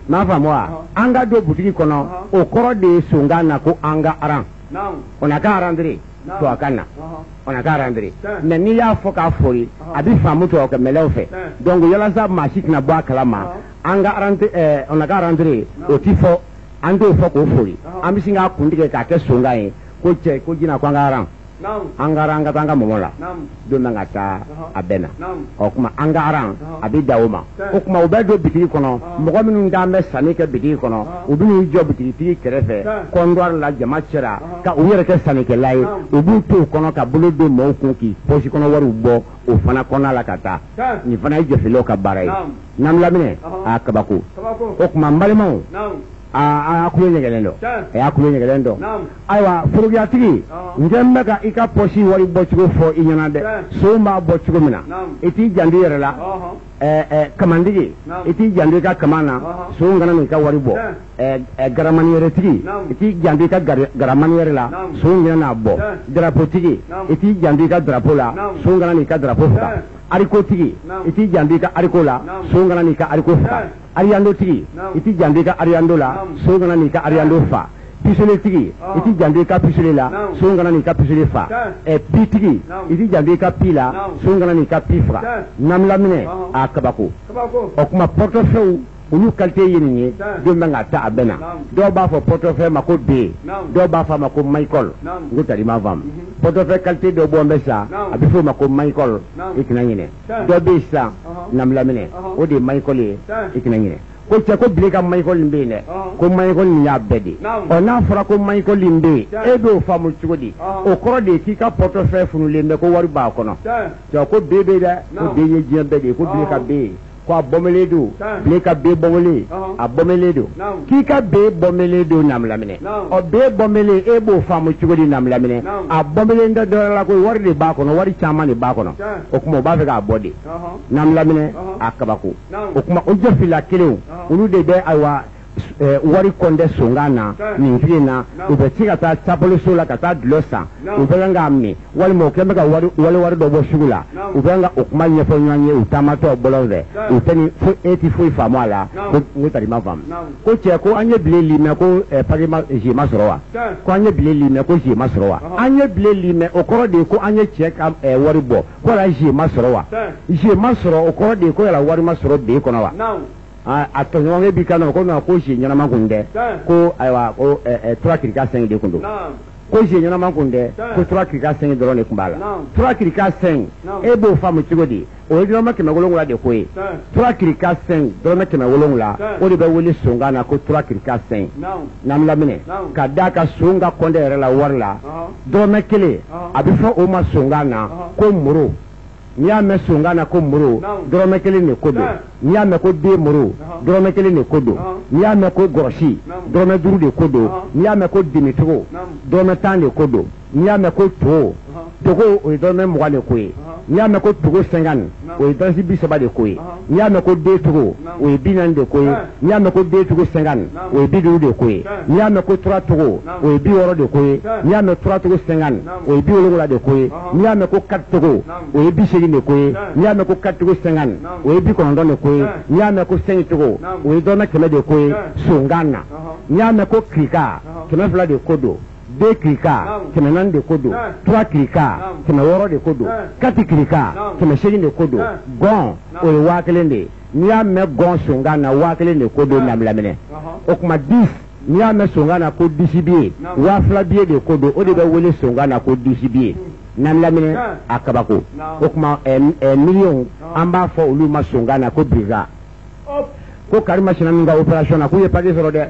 n'a faamu wa an ka don butigi kɔnɔ o kɔrɔ de ye songan na ko an ka aran o na ka arandire tubabukan na o na ka arandire mɛ n'i y'a fɔ k'a fori a bɛ faamu tubabukanmɛlɛw fɛ donc yalasa maa si tɛna bɔ a kalama an ka o na ka arandire o ti fɔ an t'o fɔ k'o fori an bɛ sin k'a kun tigɛ k'a kɛ songan ye ko cɛ ko jinɛ ko an ka aran an ka aran ka taa an ka mɔmɔ la don min ka taa a bɛɛ na o tuma an ka aran a bɛ da o ma o tuma u bɛ don bitigi kɔnɔ mɔgɔ minnu t'an bɛ sanni kɛ bitigi kɔnɔ u bɛ n'u jɔ bitigitigi kɛrɛfɛ kɔnduwari la jama cɛra ka u yɛrɛ kɛ sannikɛla ye u b'u to o kɔnɔ ka bolo don mɔɔw kun k'i pɔsi kɔnɔ wariw bɔ o fana kɔnɔna la ka taa nin fana ye jɔfilaw ka baara ye namlaminɛ kabako o tuma n balimaw a kulo ɲɛgɛlen dɔ a y'a kulo ɲɛgɛlen dɔ ayiwa forokiyatigi n kɛ n bɛ ka i ka pɔsi wari bɔcogo fɔ i ɲɛna dɛ so b'a bɔ cogo min na i t'i janto i yɛrɛ la kamandigi i t'i janto i ka kama na so kana n'i ka wari bɔ garamaniyɛrɛtigi i t'i janto i ka garamaniyɛrɛ la so kana n'a bɔ darapotigi i t'i janto i ka darapo la so kana n'i ka darapo faga arikotigi i t'i janto i ka ariko la so kana n'i ka ariko faga ariyandotigi i t'i janto i ka ariyando la so kana n'i ka ariyando fa pisoletigi i t'i janto i ka pisole la so kana n'i ka pisole fa pitigi i t'i janto i ka pi la so kana n'i ka pi faga namlaminɛ kabako o tuma portefeuille olu qualité ye nin ye don bɛ ka taa a bɛɛ na dɔw b'a fɔ portefeuille ma ko B dɔw b'a fɔ a ma ko Michael n ko tari ma faamu portefeuille qualité dɔ bɔ n bɛ sa a bɛ fɔ o ma ko Michael i kana ɲinɛ dɔ bɛ yen sisan namlaminɛ o de ye Michael ye i kana ɲinɛ ko cɛ ko bile ka Michael in bɛ yen dɛ ko Michael in y'a bɛɛ de n'a fɔra ko Michael in bɛ yen e b'o faamu cogo di o kɔrɔ de ye k'i ka portefeuille funulen bɛ ko wari b'a kɔnɔ cɛ ko B bɛ dɛ ko B ye diɲɛ bɛɛ de ye ko bile ka B ye ko a bɔmɛlen don bile ka B bɔmɛlen a bɔmɛlen don k'i ka B bɔmɛlen don namlaminɛ B bɔmɛlen e b'o faamu cogo di namlaminɛ a bɔmɛlen tɛ dɔ la ko wari de b'a kɔnɔ wari caman de b'a kɔnɔ o tuma o b'a fɛ k'a bɔ de namlaminɛ kabako o tuma o jɔfila kelenw olu de bɛ ayiwa wari kɔndɛ songan na nin fili na u bɛ se ka taa tapoloso la ka taa dulɔ san u bɛ kan k'a min walima u kɛn bɛ ka wari dɔ bɔ sugu la u bɛ kan ka o kuma ɲɛfɔ ɲɔgɔn ye u taamatɔ bɔlɔn fɛ u tɛ ni fo e ti foyi faamu a la ko n tari ma faamu ko cɛ ko an ye bile limɛ ko papiye ma sɔrɔ wa ko an ye bile limɛ ko zie ma sɔrɔ wa an ye bile limɛ o kɔrɔ de ye ko an ye cɛ ka wari bɔ ko yala zie ma sɔrɔ wa zie ma sɔrɔ o kɔrɔ de ye ko yala wari ma sɔrɔ b'e kɔnɔ wa a tɔɲɔgɔnkɛ b'i kan na ko non ko zie ɲɛnama kun tɛ ko ayiwa ko 3 kirika 5 de kun don ko zie ɲɛnama kun tɛ ko 3 kirika 5 dɔrɔn de kun b'a la 3 kirika 5 e b'o faamu cogo di o ye dɔrɔmɛ 700 de ko ye 3 kirika 5 dɔrɔmɛ 700 o de bɛ wele songan na ko 3 kirika 5 namlaminɛ ka d'a ka son ka kɔnte yɛrɛ la wari la dɔrɔmɛ 1 a bɛ fɔ o ma songan na ko moro n'i y'a mɛn songan na ko moro dɔrɔmɛ 1 de ko don n'i y'a mɛn ko den moro dɔrɔmɛ 1 de ko don n'i y'a mɛn ko gɔrɔsi dɔrɔmɛ 5 de ko don n'i y'a mɛn ko dimicogo dɔrɔmɛ 10 de ko don n'i y'a mɛn ko to togo o ye dɔrɔmɛ 20 de ko ye n'i y'a mɛn ko Togo 50 o ye dalasi 30 de ko ye n'i y'a mɛn ko D Togo o ye 40 de ko ye n'i y'a mɛn ko D Togo 50 o ye 50 de ko ye n'i y'a mɛn ko 3 Togo o ye 60 de ko ye n'i y'a mɛn 3 Togo 50 o ye 70 de ko ye n'i y'a mɛn ko 4 Togo o ye 80 de ko ye n'i y'a mɛn ko 4 Togo 50 o ye 90 de ko ye n'i y'a mɛn ko 5 Togo o ye dɔrɔmɛ 100 de ko ye Songana n'i y'a mɛn ko Kirika 200 de ko don 2 Kirika 400 de ko don 3 Kirika 600 de ko don 4 Kirika 800 de ko don Gɔn o ye 1000 de n'i y'a mɛn Gɔn Songana 1000 de ko don Namilaminɛ o kuma 10 n'i y'a mɛn Songana ko 10 biye 2000 biye de ko don o de bɛ wele Songana ko 10 biye Namilaminɛ a kabako o kuma million an b'a fɔ olu ma Songana ko briga ko Karima Sina min ka opération na k'u ye papier sɔrɔ dɛ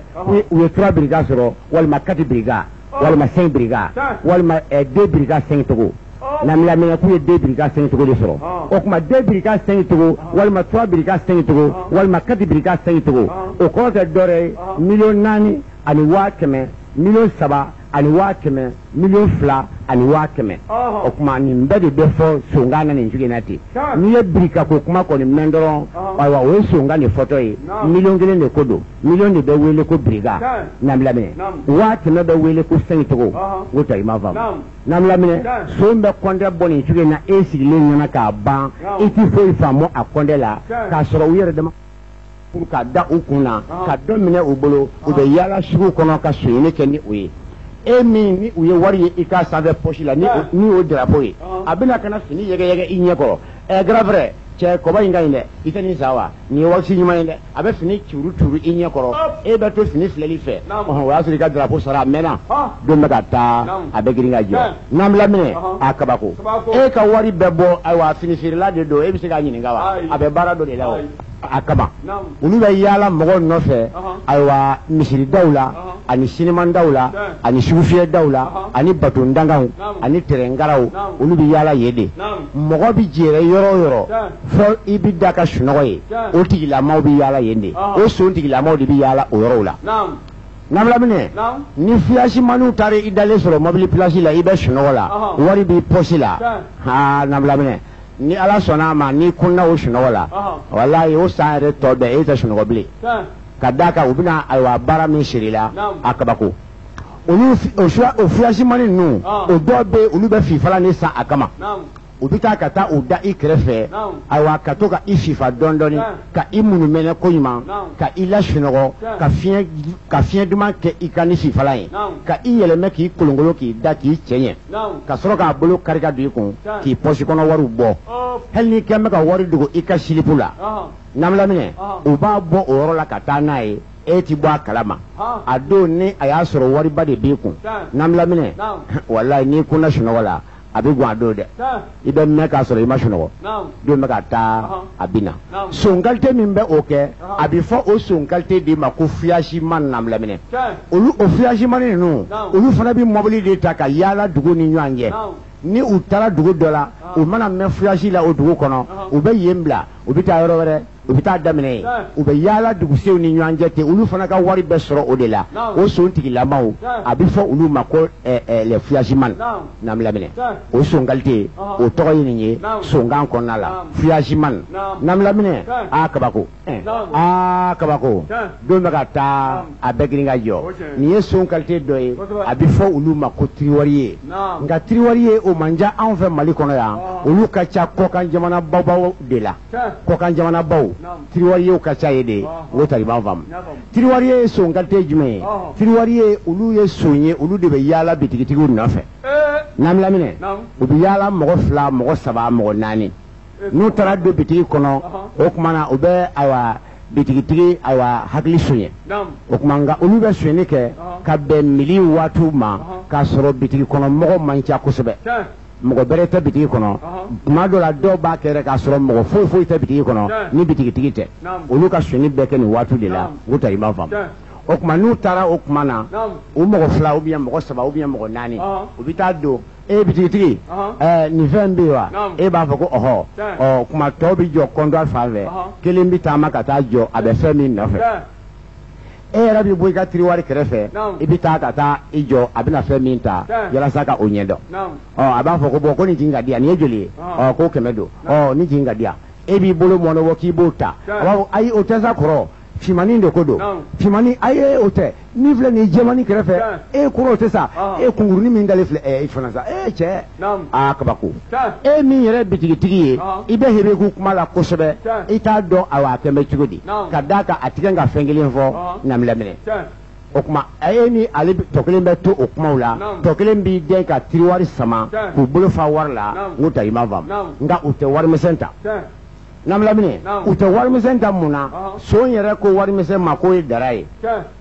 u ye 3 briga sɔrɔ walima 4 briga walima 5 briga walima 2 briga 5 Togo Namilaminɛ k'u ye 2 briga 5 Togo de sɔrɔ o kuma 2 briga 5 Togo walima 3 briga 5 Togo walima 4 briga 5 Togo o kɔrɔ tɛ dɔ wɛrɛ ye 4,000,000 ani 100,000 3,000,000 ani 100,000 2,000,000 ani 100,000 o kuma nin bɛɛ de bɛ fɔ Songana nin cogo in na ten n'i ye birika ko kuma kɔni mɛn dɔrɔn ayiwa o ye Songa nin fɔtɔ ye 1,000,000 de ko don 1,000,000 de bɛ wele ko birika Namilaminɛ 100,000 bɛ wele ko 5 Togo o tɛ i ma faamu Namilaminɛ so bɛ kɔntɛ bɔ nin cogo in na e sigilen ɲɛna k'a ban i ti foyi faamu a kɔntɛ la k'a sɔrɔ u yɛrɛ dama pour ka da u kun na ka dɔ minɛ u bolo u bɛ yaala sugu kɔnɔ ka soɲini kɛ ni o ye e min ni u ye wari ye i ka sanfɛ poche la ni o drapeau ye a bɛna kana fini yɛgɛyɛgɛ i ɲɛ kɔrɔ grand frère cɛ kɔba in ka ɲi dɛ i tɛ nin sa wa nin ye waati ɲuman ye dɛ a bɛ fini curu curu i ɲɛ kɔrɔ e bɛ to fini filɛli fɛ o y'a sɔrɔ i ka drapeau sara a mɛnna don bɛ ka taa a bɛ girin ka jɔ Namilaminɛ a kabako e ka wari bɛɛ bɔ ayiwa fini feerela de don e bɛ se k'a ɲininka wa a bɛ baara dɔ de la o a kama olu bɛ yaala mɔgɔw nɔfɛ ayiwa misiridaw la ani sinimandaw la ani sugufiyɛdaw la ani batondangaw ani terɛngaraw olu bɛ yaala yen de mɔgɔ bɛ jɛrɛ yɔrɔ o yɔrɔ fɔ i bɛ da ka sunɔgɔ ye o tigilamaw bɛ yaala yen de o son tigilamaw de bɛ yaala o yɔrɔw la Namilaminɛ ni fiyasimaniw taara i dalen sɔrɔ mobili pilasi la i bɛ sunɔgɔ la wari b'i pɔsi la Namilaminɛ ni Ala sɔnna a ma n'i kunna o sunɔgɔ la walayi o san yɛrɛ tɔ bɛɛ e tɛ sunɔgɔ bilen ka d'a kan u bɛna ayiwa baara min siri la a kabako olu o fiyasimani ninnu o dɔw bɛ olu bɛ fifala ni san a kama u bɛ taa ka taa u da i kɛrɛfɛ ayiwa ka to ka i fifa dɔɔnin ka i munumɛnɛ ko ɲuman ka i lasunɔgɔ ka fiɲɛ duman kɛ i ka ni fifala ye ka i yɛlɛmɛ k'i kolonkolon k'i da k'i cɛ ɲɛ ka sɔrɔ k'a bolo kari ka don i kun k'i pɔsi kɔnɔ wariw bɔ hali n'i kɛn bɛ ka wari dogo i ka silipu la Namilaminɛ u b'a bɔ o yɔrɔ la ka taa n'a ye e ti bɔ a kalama a don ni a y'a sɔrɔ wariba de b'i kun Namilaminɛ walayi n'i kunna sunɔgɔ la a bɛ gan a don dɛ i bɛ mɛn k'a sɔrɔ i ma sunɔgɔ don bɛ ka taa a bɛ na son qualité min bɛ o kɛ a bɛ fɔ o son qualité de ma ko fiyasimani Namilaminɛ olu o fiyasimani ninnu olu fana bɛ mobili de ta ka yaala dugu ni ɲɔgɔn cɛ ni u taara dugu dɔ la u mana mɛn fiyasi la o dugu kɔnɔ u bɛ yen bila u bɛ taa yɔrɔ wɛrɛ u bɛ taa daminɛ yen u bɛ yaala dugusenw ni ɲɔgɔn cɛ ten olu fana ka wari bɛ sɔrɔ o de la o son tigilamaw a bɛ fɔ olu ma ko les fiyasimani Namilaminɛ o son qualité o tɔgɔ ye nin ye sonkan kɔnɔna la fiyasimani Namilaminɛ a kabako kabako don bɛ ka taa a bɛɛ girin ka jɔ nin ye son qualité dɔ ye a bɛ fɔ olu ma ko tiriwari ye nka tiriwari ye o man diya anw fɛ Mali kɔnɔ yan olu ka ca kɔkan jamana baw de la kɔkan jamana baw tiriwari yew ka ca ye de o tari b'an faamu tiriwari ye son qualité jumɛn ye tiriwari ye olu ye son ye olu de bɛ yaala bitigitigiw nɔfɛ Namilaminɛ u bɛ yaala mɔgɔ 2 mɔgɔ 3 mɔgɔ 4 n'u taara don bitigi kɔnɔ o tuma na u bɛ ayiwa bitigitigi ayiwa hakili soɲɛ o tuma nka olu bɛ soɲɛni kɛ ka bɛn mili waatiw ma k'a sɔrɔ bitigi kɔnɔ mɔgɔ man ca kosɛbɛ mɔgɔ bɛrɛ tɛ bitigi kɔnɔ tuma dɔ la dɔw b'a kɛ k'a sɔrɔ mɔgɔ foyi tɛ bitigi kɔnɔ ni bitigitigi tɛ olu ka soɲɛni bɛɛ kɛ nin waatiw de la o tari b'a faamu o tuma n'u taara o tuma na o mɔgɔ 2 ou bien mɔgɔ 3 ou bien mɔgɔ 4 u bɛ taa don bitigitigi nin fɛn bɛ yen wa e b'a fɔ ko ɔhɔ kuma tɔw bɛ jɔ comptoir fan fɛ kelen bɛ taama ka taa jɔ a bɛ fɛn min nɔfɛ e yɛrɛ bɛ bɔ i ka tiriwari kɛrɛfɛ i bɛ taa ka taa i jɔ a bɛna fɛn min ta walasa ka o ɲɛdɔn a b'a fɔ ko bɔn ko nin jigin ka di yan nin ye joli ye ko 100 don ni jigin ka di yan e b'i bolo mɔnɔbɔ k'i b'o ta a b'a fɔ ayi o tɛ sa kɔrɔ fimanin de ko don fimanin ayi o tɛ ni filɛ nin jɛmani kɛrɛfɛ e kɔrɔ o tɛ sa e kunkurunin min dalen filɛ i fana sa cɛ kabako e min yɛrɛ bitigitigi ye i bɛ hebegu kuma la kosɛbɛ i t'a dɔn a kɛmɛ cogo di ka d'a kan a tigɛ ka fɛn kelen fɔ namilaminɛ o kuma a ye ni ale tɔ kelen bɛ to o kumaw la tɔ kelen b'i den ka tiriwari sama k'u bolo fa wari la n'u ta i ma faamu nka u tɛ warimisɛn ta namilaminɛ u tɛ warimisɛn ta mun na so yɛrɛ ko warimisɛn ma k'o ye dara ye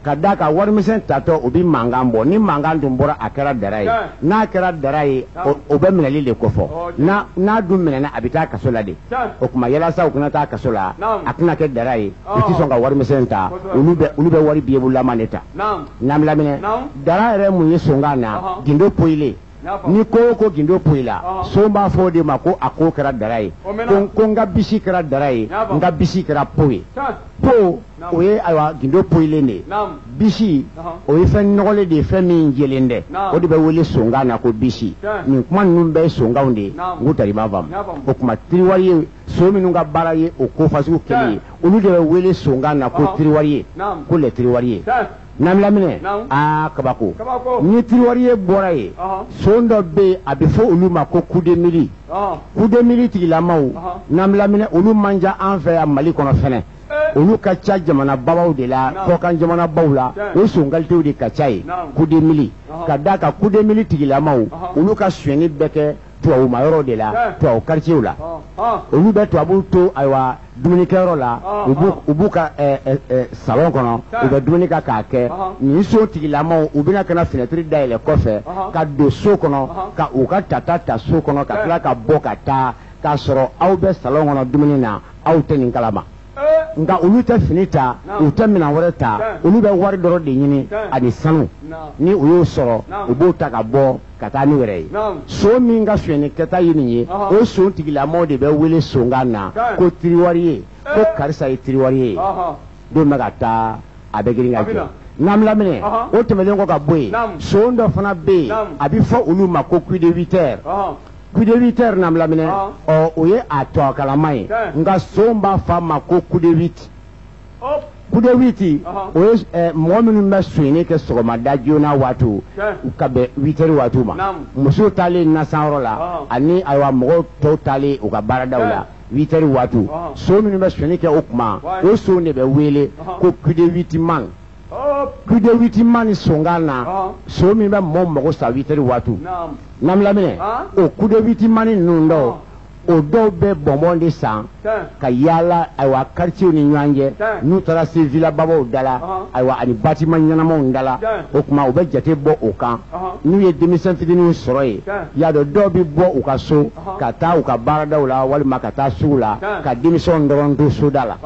ka d'a kan warimisɛn tatɔ u bɛ mankan bɔ ni mankan dun bɔra a kɛra dara ye n'a kɛra dara ye o bɛ minɛli de kofɔ n'a dun minɛna a bɛ taa kaso la de o tuma yalasa u kana taa kaso la a tɛna kɛ dara ye u tɛ sɔn ka warimisɛn ta olu bɛ wari biyebulama de ta namilaminɛ dara yɛrɛ mun ye sonkan na gindo poyilen ni ko o ko gindo poyi la so b'a fɔ o de ma ko a ko kɛra dara ye ko n ka bisi kɛra dara ye n ka bisi kɛra po ye po o ye ayiwa gindo poyilen de ye bisi o ye fɛn nɔgɔlen de ye fɛn min jɛlen dɛ o de bɛ wele sonkan na ko bisi nin kuma ninnu bɛɛ ye sonkanw de ye n k'u tari ma faamu o tuma tiriwari ye so minnu ka baara ye o ko fasugu kelen ye olu de bɛ wele sonkan na ko tiriwari ye ko lɛ tiriwari ye namilaminɛ kabako ni tiriwari ye bɔra ye son dɔ bɛ yen a bɛ fɔ olu ma ko kudemili kudemili tigilamaw namilaminɛ olu man ca an fɛ yan Mali kɔnɔ fɛnɛ olu ka ca jamanabaw de la kɔkan jamanabaw la o songalitew de ka ca ye kudemili ka d'a kan kudemili tigilamaw olu ka sonyɛni bɛ kɛ tubabu ma yɔrɔ de la tubabu quartier la olu bɛ tubabu to ayiwa dumunikɛyɔrɔ la u b'u ka salon kɔnɔ u bɛ dumuni kɛ k'a kɛ nin so tigilamaw u bɛna kana fenêtre dayɛlɛ kɔfɛ ka don so kɔnɔ ka u ka tata ta so kɔnɔ ka tila ka bɔ ka taa k'a sɔrɔ aw bɛ salon kɔnɔ dumuni na aw tɛ nin kalama nka olu tɛ fini ta u tɛ minɛn wɛrɛ ta olu bɛ wari dɔrɔn de ɲini ani sanu ni u y'o sɔrɔ u b'o ta ka bɔ ka taa n'u yɛrɛ ye so min ka sonyɛni kɛta ye nin ye o so tigilamaw de bɛ wele sonkan na ko tiriwari ye ko karisa ye tiriwari ye don bɛ ka taa a bɛ girin ka jɔ namilaminɛ o tɛmɛnen kɔ ka bɔ yen so dɔ fana bɛ yen a bɛ fɔ olu ma ko coup de 8 heures coup de 8 heures namilaminɛ o ye a tɔ kalama ye nka so b'a fɔ a ma ko coup de 8 coup de 8 o ye mɔgɔ minnu bɛ sonyɛni kɛ sɔgɔmada joona waatiw ka bɛn 8 heures waatiw ma musow taalen nasanyɔrɔ la ani ayiwa mɔgɔw tɔw taalen u ka baaradaw la 8 heures waatiw so minnu bɛ sonyɛni kɛ o kuma o so de bɛ wele ko coup de 8 man coup de 8 man sonkan na so min bɛ mɔgɔw mago sa 8 heures waatiw namilaminɛ o coup de 8 man ninnu dɔw o dɔw bɛ bɔnbɔn de san ka yaala ayiwa quartier ni ɲɔgɔn cɛ n'u taara se villababaw da la ayiwa ani bâtiment ɲɛnamaw da la o tuma u bɛ jate bɔ o kan n'u ye denmisɛn fitininw sɔrɔ yen y'a dɔn dɔw bɛ bɔ u ka so ka taa u ka baaradaw la walima ka taa sugu la ka denmisɛnw dɔrɔn to soda la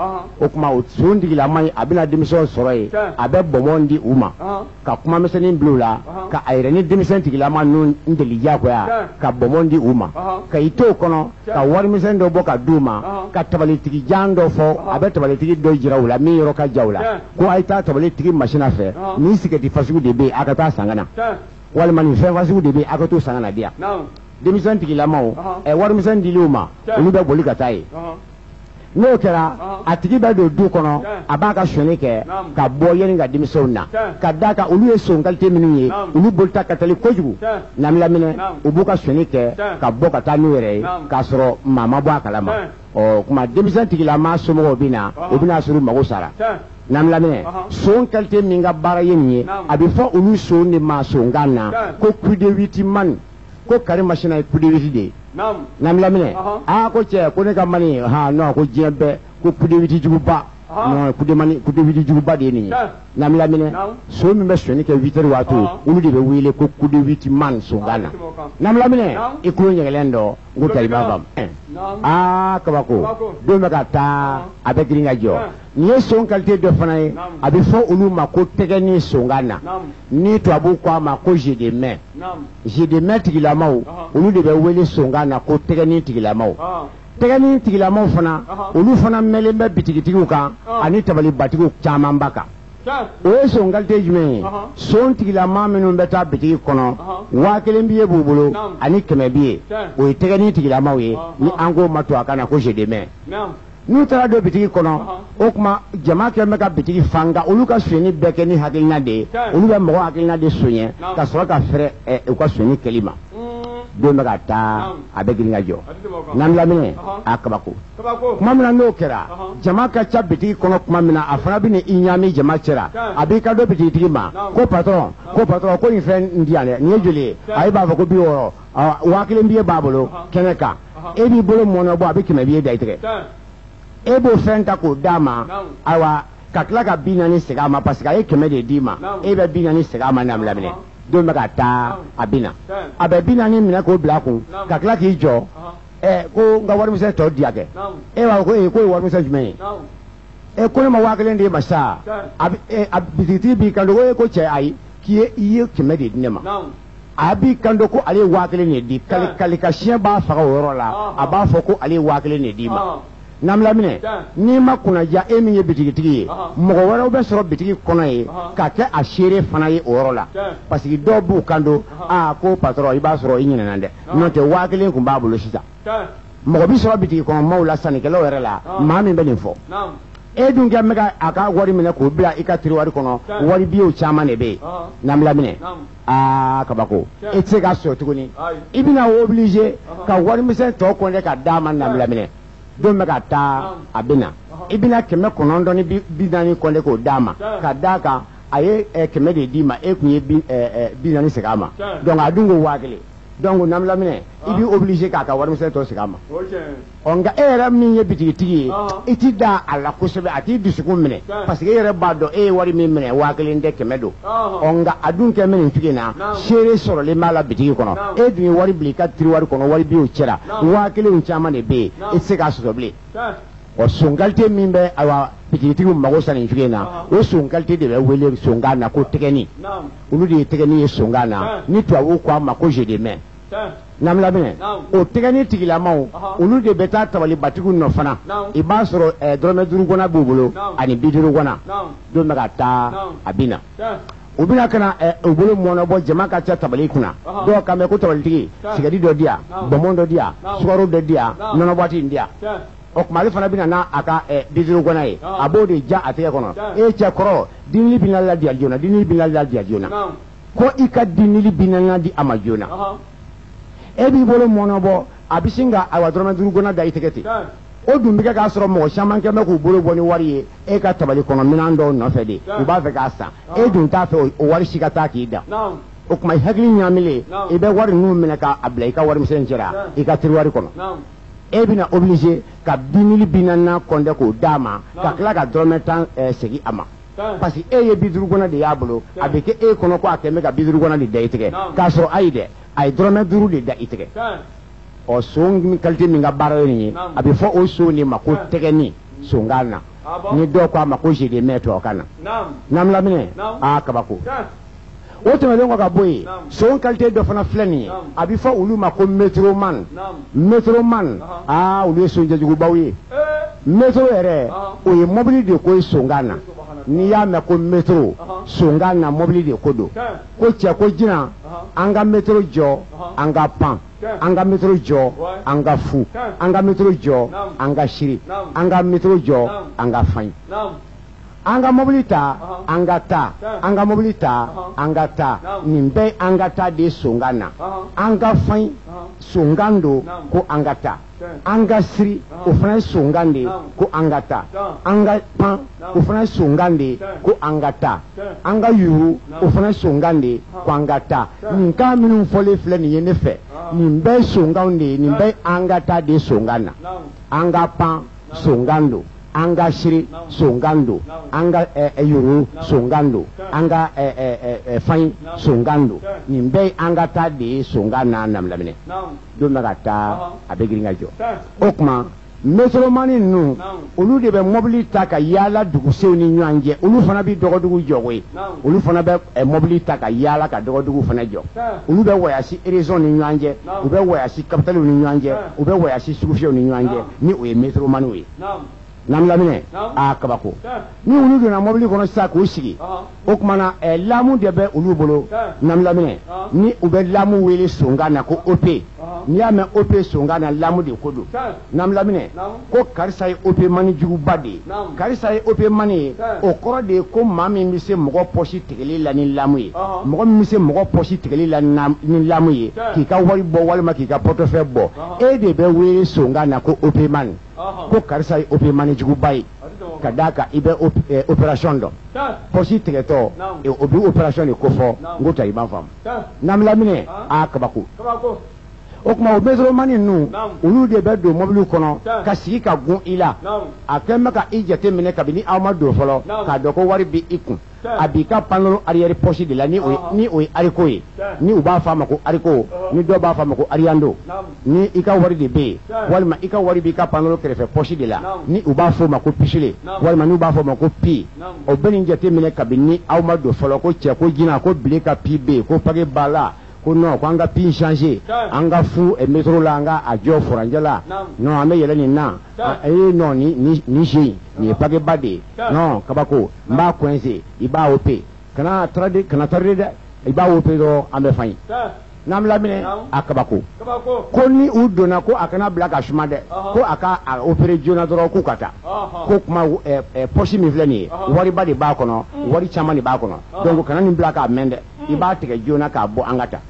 o tuma o so tigilama ye a bɛna denmisɛnw sɔrɔ yen a bɛ bɔnbɔn di u ma ka kumamisɛnnin bila u la ka a yɛrɛ ni denmisɛn tigilama ninnu deli diyagoya ka bɔnbɔn di u ma ka i to o kɔnɔ ka warimisɛn dɔ bɔ ka d'u ma ka tabalitigi jan dɔ fɔ a bɛ tabalitigi dɔ jira u la min yɔrɔ ka ja u la ko a ye taa tabalitigi masina fɛ nin sigɛriti fasugu de bɛ yen a ka taa san ka na walima nin fɛn fasugu de bɛ yen a ka t'o san ka na di yan denmisɛn tigilamaw warimisɛn dil'u ma olu bɛ boli ka taa yen n'o kɛra a tigi bɛ don du kɔnɔ a b'a ka sonyɛni kɛ ka bɔ yanni ka denmisɛnw na ka d'a kan olu ye son qualité minnu ye olu bolita ka teli kojugu namilaminɛ u b'u ka sonyɛni kɛ ka bɔ ka taa n'u yɛrɛ ye k'a sɔrɔ maa ma bɔ a kalama kuma denmisɛn tigilama somɔgɔw bɛ na u bɛna sɔrɔ u mago sara namilaminɛ son qualité min ka baara ye nin ye a bɛ fɔ olu son de ma sonkan na ko coup de 8 man ko kari masina ye coup de 8 de ye namilaminɛ ko cɛ ko ne ka mani non ko diɲɛ bɛɛ ko coup de 8 juguba non coup de 8 juguba de ye nin ye namilaminɛ so min bɛ sonyɛni kɛ 8 heures waatiw olu de bɛ wele ko coup de 8 man sonkan na namilaminɛ i kulo ɲɛgɛlen dɔ n ko tari b'a faamu kabako don bɛ ka taa a bɛ girin ka jɔ nin ye son qualité dɔ fana ye a bɛ fɔ olu ma ko tɛgɛni sonkan na ni tubabuw ko a ma ko jeu de main tigilamaw olu de bɛ wele sonkan na ko tɛgɛni tigilamaw tɛgɛni tigilamaw fana olu fana mɛnlen bɛ bitigitigiw kan ani tabalibatigiw camanba kan o ye son qualité jumɛn ye son tigilama minnu bɛ taa bitigi kɔnɔ 1000 b'i ye b'u bolo ani 100 b'i ye o ye tɛgɛni tigilamaw ye ni an k'o ma to a kana ko je demain n'u taara don bitigi kɔnɔ o tuma jama kɛlen bɛ ka bitigi fanga olu ka sonyɛni bɛɛ kɛ ni hakilina de ye olu bɛ mɔgɔ hakilina de sonyɛ ka sɔrɔ ka fɛrɛ u ka sonyɛni kɛli ma don bɛ ka taa a bɛ girin ka jɔ n'an laminɛ a kabako kuma min na n'o kɛra jama ka ca bitigi kɔnɔ tuma min na a fana bɛ na i ɲaami jama cɛra a b'i ka don bitigitigi ma ko patron ko nin fɛn in di yan dɛ nin ye joli ye a b'a fɔ ko 60 1000 b'i ye b'a bolo kɛnɛ kan e b'i bolo mɔnɔ bɔ a bɛ 100 b'i ye da i tigɛ e b'o fɛn ta k'o d'a ma ayiwa ka tila ka 40 segin a ma parce que a ye 100 de d'i ma e bɛ 40 segin a ma n'an laminɛ don bɛ ka taa a bɛ na a bɛ 40 minɛ k'o bila a kun ka tila k'i jɔ ko n ka warimisɛn tɔ di yan kɛ e b'a fɔ ko k'o ye warimisɛn jumɛn ye ko ne ma 1000 de ma sa a bitigitigi b'i kanto ko cɛ ayi k'i ye 100 de di ne ma a b'i kanto ko ale ye 1000 de di kalikasiyɛn b'a faga o yɔrɔ la a b'a fɔ ko ale ye 1000 de d'i ma n'an laminɛ n'i ma kunnaja e min ye bitigitigi ye mɔgɔ wɛrɛw bɛ sɔrɔ bitigi kɔnɔ ye ka kɛ a seere fana ye o yɔrɔ la parce que dɔw b'u kanto ko patron i b'a sɔrɔ i ɲinɛna dɛ n'o tɛ 1000 kun b'a bolo sisan mɔgɔ bi sɔrɔ bitigi kɔnɔ maaw la sannikɛlaw yɛrɛ la maa min bɛ nin fɔ e dun kɛ bɛ a ka wari minɛ k'o bila i ka tiriwari kɔnɔ wari biyew caman de bɛ yen n'an laminɛ kabako e tɛ se ka sɔrɔ tuguni i bɛna oblige ka warimisɛn tɔ kɔnɛ ka d'a ma n'an laminɛ don bɛ ka taa a bɛ na i bɛna 900 ni 40 kɔnɛ k'o d'a ma ka d'a kan a ye 100 de d'i ma e kun ye 40 segin a ma donc a dun ko 1000 donc n'an laminɛ i b'i oblige k'a ka warimisɛn tɔ segin a ma nka e yɛrɛ min ye bitigitigi ye i t'i da a la kosɛbɛ a t'i dusukun minɛ parce que e yɛrɛ b'a dɔn e ye wari min minɛ 1000 tɛ 100 don nka a dun kɛ bɛ nin cogo in na seere sɔrɔlen b'a la bitigi kɔnɔ e dun ye wari bila i ka tiriwari kɔnɔ wari biyew cɛra 1000 caman de bɛ yen i tɛ se k'a sɔrɔ bilen son qualité min bɛ ayiwa bitigitigiw mago sa nin cogo in na o son qualité de bɛ wele sonkan na ko tɛgɛni olu de ye tɛgɛni ye sonkan na ni tubabuw ko a ma ko je demain n'an laminɛ o tɛgɛni tigilamaw olu de bɛ taa tabalibatigiw nɔ fana i b'a sɔrɔ dɔrɔmɛ 5 gɔnna b'u bolo ani 50 gɔnna don bɛ ka taa a bɛ na u bɛna ka na u bolo mɔnɔbɔ jama ka ca tabali kunna dɔw kan mɛn ko tabalitigi sigɛriti dɔ di yan bɔnbɔn dɔ di yan sukaro dɔ di yan nɔnɔ boîte in di yan o tuma ale fana bɛna n'a ka 50 gɔnna ye a b'o de ja a tɛgɛ kɔnɔ e cɛ kɔrɔ dinili bɛ na ladiya joona dinili bɛ na ladiya joona ko i ka dinili bɛ na di a ma joona e b'i bolo mɔnɔbɔ a bɛ sin ka ayiwa dɔrɔmɛ 5 gɔnna da i tɛgɛ ten o dun bɛ kɛ k'a sɔrɔ mɔgɔ caman kɛ bɛ k'u bolo bɔ ni wari ye e ka tabali kɔnɔ minɛn dɔw nɔfɛ de u b'a fɛ k'a san e dun t'a fɛ o wari si ka taa k'i da o tuma i hakili ɲaamilen i bɛ wari ninnu minɛ k'a bila i ka warimisɛn cɛra i ka tiriwari kɔnɔ e bɛna oblige ka 40,000 kɔnte k'o d'a ma ka tila ka dɔrɔmɛ 10 segin a ma parce que e ye 50 gɔnna de y'a bolo a bɛ kɛ e kɔnɔ ko a kɛlen bɛ ka 50 gɔnna de da i tɛgɛ k'a sɔrɔ ayi dɛ a ye dɔrɔmɛ 5 de da i tɛgɛ ɔ son qualité min ka baara ye nin ye a bɛ fɔ o son de ma ko tɛgɛni sonkan na ni dɔw ko a ma ko je demain tubabukan na n'an laminɛ kabako o tɛmɛnen kɔ ka bɔ yen son qualité dɔ fana filɛ nin ye a bɛ fɔ olu ma ko métroman olu ye sonjɛjugubaw ye métro yɛrɛ o ye mobili de ko ye sonkan na n'i y'a mɛn ko métro sonkan na mobili de ko don ko cɛ ko jina an ka métro jɔ an ka pan an ka métro jɔ an ka fu an ka métro jɔ an ka siri an ka métro jɔ an ka faɲi an ka mobili ta an ka taa an ka mobili ta an ka taa nin bɛɛ an ka taa de sonkan na an ka faɲi sonkan don ko an ka taa an ka siri o fana ye sonkan de ko an ka taa an ka pan o fana ye sonkan de ko an ka taa an ka yuru o fana ye sonkan de ko an ka taa nin kan minnu fɔlen filɛ nin ye ne fɛ nin bɛɛ ye sonkanw de ye nin bɛɛ an ka taa de sonkan na an ka pan sonkan don an ka siri sonkan don an ka yuru sonkan don an ka faɲi sonkan don nin bɛɛ an ka taa de ye sonkan na namilaminɛ don bɛ ka taa a bɛ girin ka jɔ o tuma métromani ninnu olu de bɛ mobili ta ka yaala dugusenw ni ɲɔgɔn cɛ olu fana bɛ dɔgɔdugu jɔ koyi olu fana bɛ mobili ta ka yaala ka dɔgɔdugu fana jɔ olu bɛ wɔyasi région ni ɲɔgɔn cɛ u bɛ wɔyasi capitaliw ni ɲɔgɔn cɛ u bɛ wɔyasi sugufiyɛw ni ɲɔgɔn cɛ ni o ye métromaniw ye namlamine a kabako ni ulu donna mobili kono sa ko sigi o kumana lamu de be ulu bolo namlamine ni ube lamu wele songa na ko op ni ya me op songa na lamu de kodo namlamine ko karisa ye op mani jugu bade karisa ye op mani o koro de ko mami mi se mogo posi tigeli la ni lamu ye mogo mi se mogo posi tigeli la ni lamu ye ki ka wari bo walma ki ka portefeuille bo e de be wele songa na ko op mani ko karisa ye op mani jugu bayi kadaka ibe opération do posi tigeto e obi opération ni ko fo ngota iba fam namlamine a kabako o kuma o bezro mani nu ulu de be do mobile kono ka sigi ka gun ila a kemma ka ijete mine kabini awma do folo ka do ko wari bi ikun abika panlo arrière poche de la ni o ariko ye ni uba fama ko ariko ni do ba fama ko ariando ni ika wari de be walma ika wari bi ka panlo kerefe poche de la ni uba fo ma ko pisile walma ni uba fo ma ko pi o benin jete mine kabini awma do folo ko che ko jina ko bile ka pi be ko page bala ko non ko anga pin changer anga fu e metro la anga a jo forangela non ame yele ni na non ni ji ni page bade non kabako mba kwense iba ope kana trade iba ope do ame fain namlamine akabako ko ni u dona ko akana black ashmade ko aka opere jona doro ku kata ko kuma poshi mi flani wari bade ba kono wari chamani ba kono donc kana ni black amende iba tege jona ka bo angata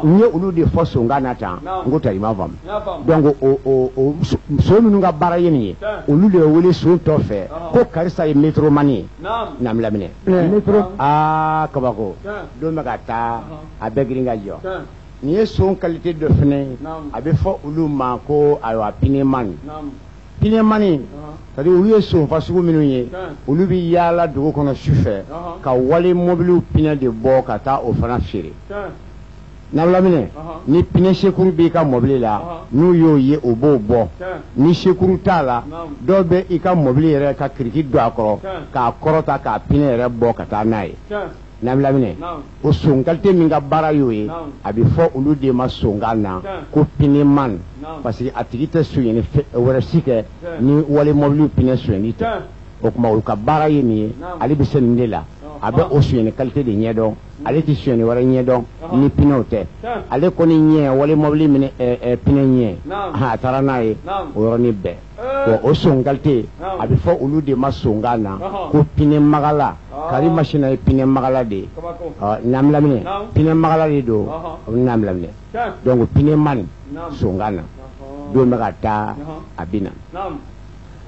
nye ulu de foso ngana ta ngota imavam donc o so nu nga bara yeni ulu de wele so to fe ko karisa e metro mani namlamine metro kabako do magata abegringa jo ni son qualité de fene abe fo ulu ma ko aywa pineman pinemani c'est-à-dire ulu ye son fasugu minnu ye ulu bi yala dugu kono sufɛ ka wale mobiliw pinɛ de bɔ ka taa o fana feere namlamine ni pinɛ sekuru b'i ka mobili la n'u y'o ye o b'o bɔ ni sekuru t'a la dɔw bɛ i ka mobili yɛrɛ ka kiriki don a kɔrɔ k'a kɔrɔta k'a pinɛ yɛrɛ bɔ ka taa n'a ye namlamine o son qualité min ka baara y'o ye a bɛ fɔ olu de ma songa na ko pineman parce que a tigi tɛ sonyɛni wɛrɛ si kɛ ni wale mobiliw pinɛ sonyɛni tɛ o tuma olu ka baara ye nin ye ale bɛ se nin de la a bɛ o sonyɛni qualité de ɲɛdɔn ale tɛ sonyɛni wɛrɛ ɲɛdɔn ni pinɛw tɛ ale kɔni ɲɛ wale mobili minɛ pinɛ ɲɛ a taara n'a ye o yɔrɔnin bɛɛ bon o son qualité a bɛ fɔ olu de ma songa na ko pinɛ magala kari machine ye pinɛ magala de namlamine pinɛ magala de do namlamine donc pinɛ man songa na don bɛ ka taa a bɛ na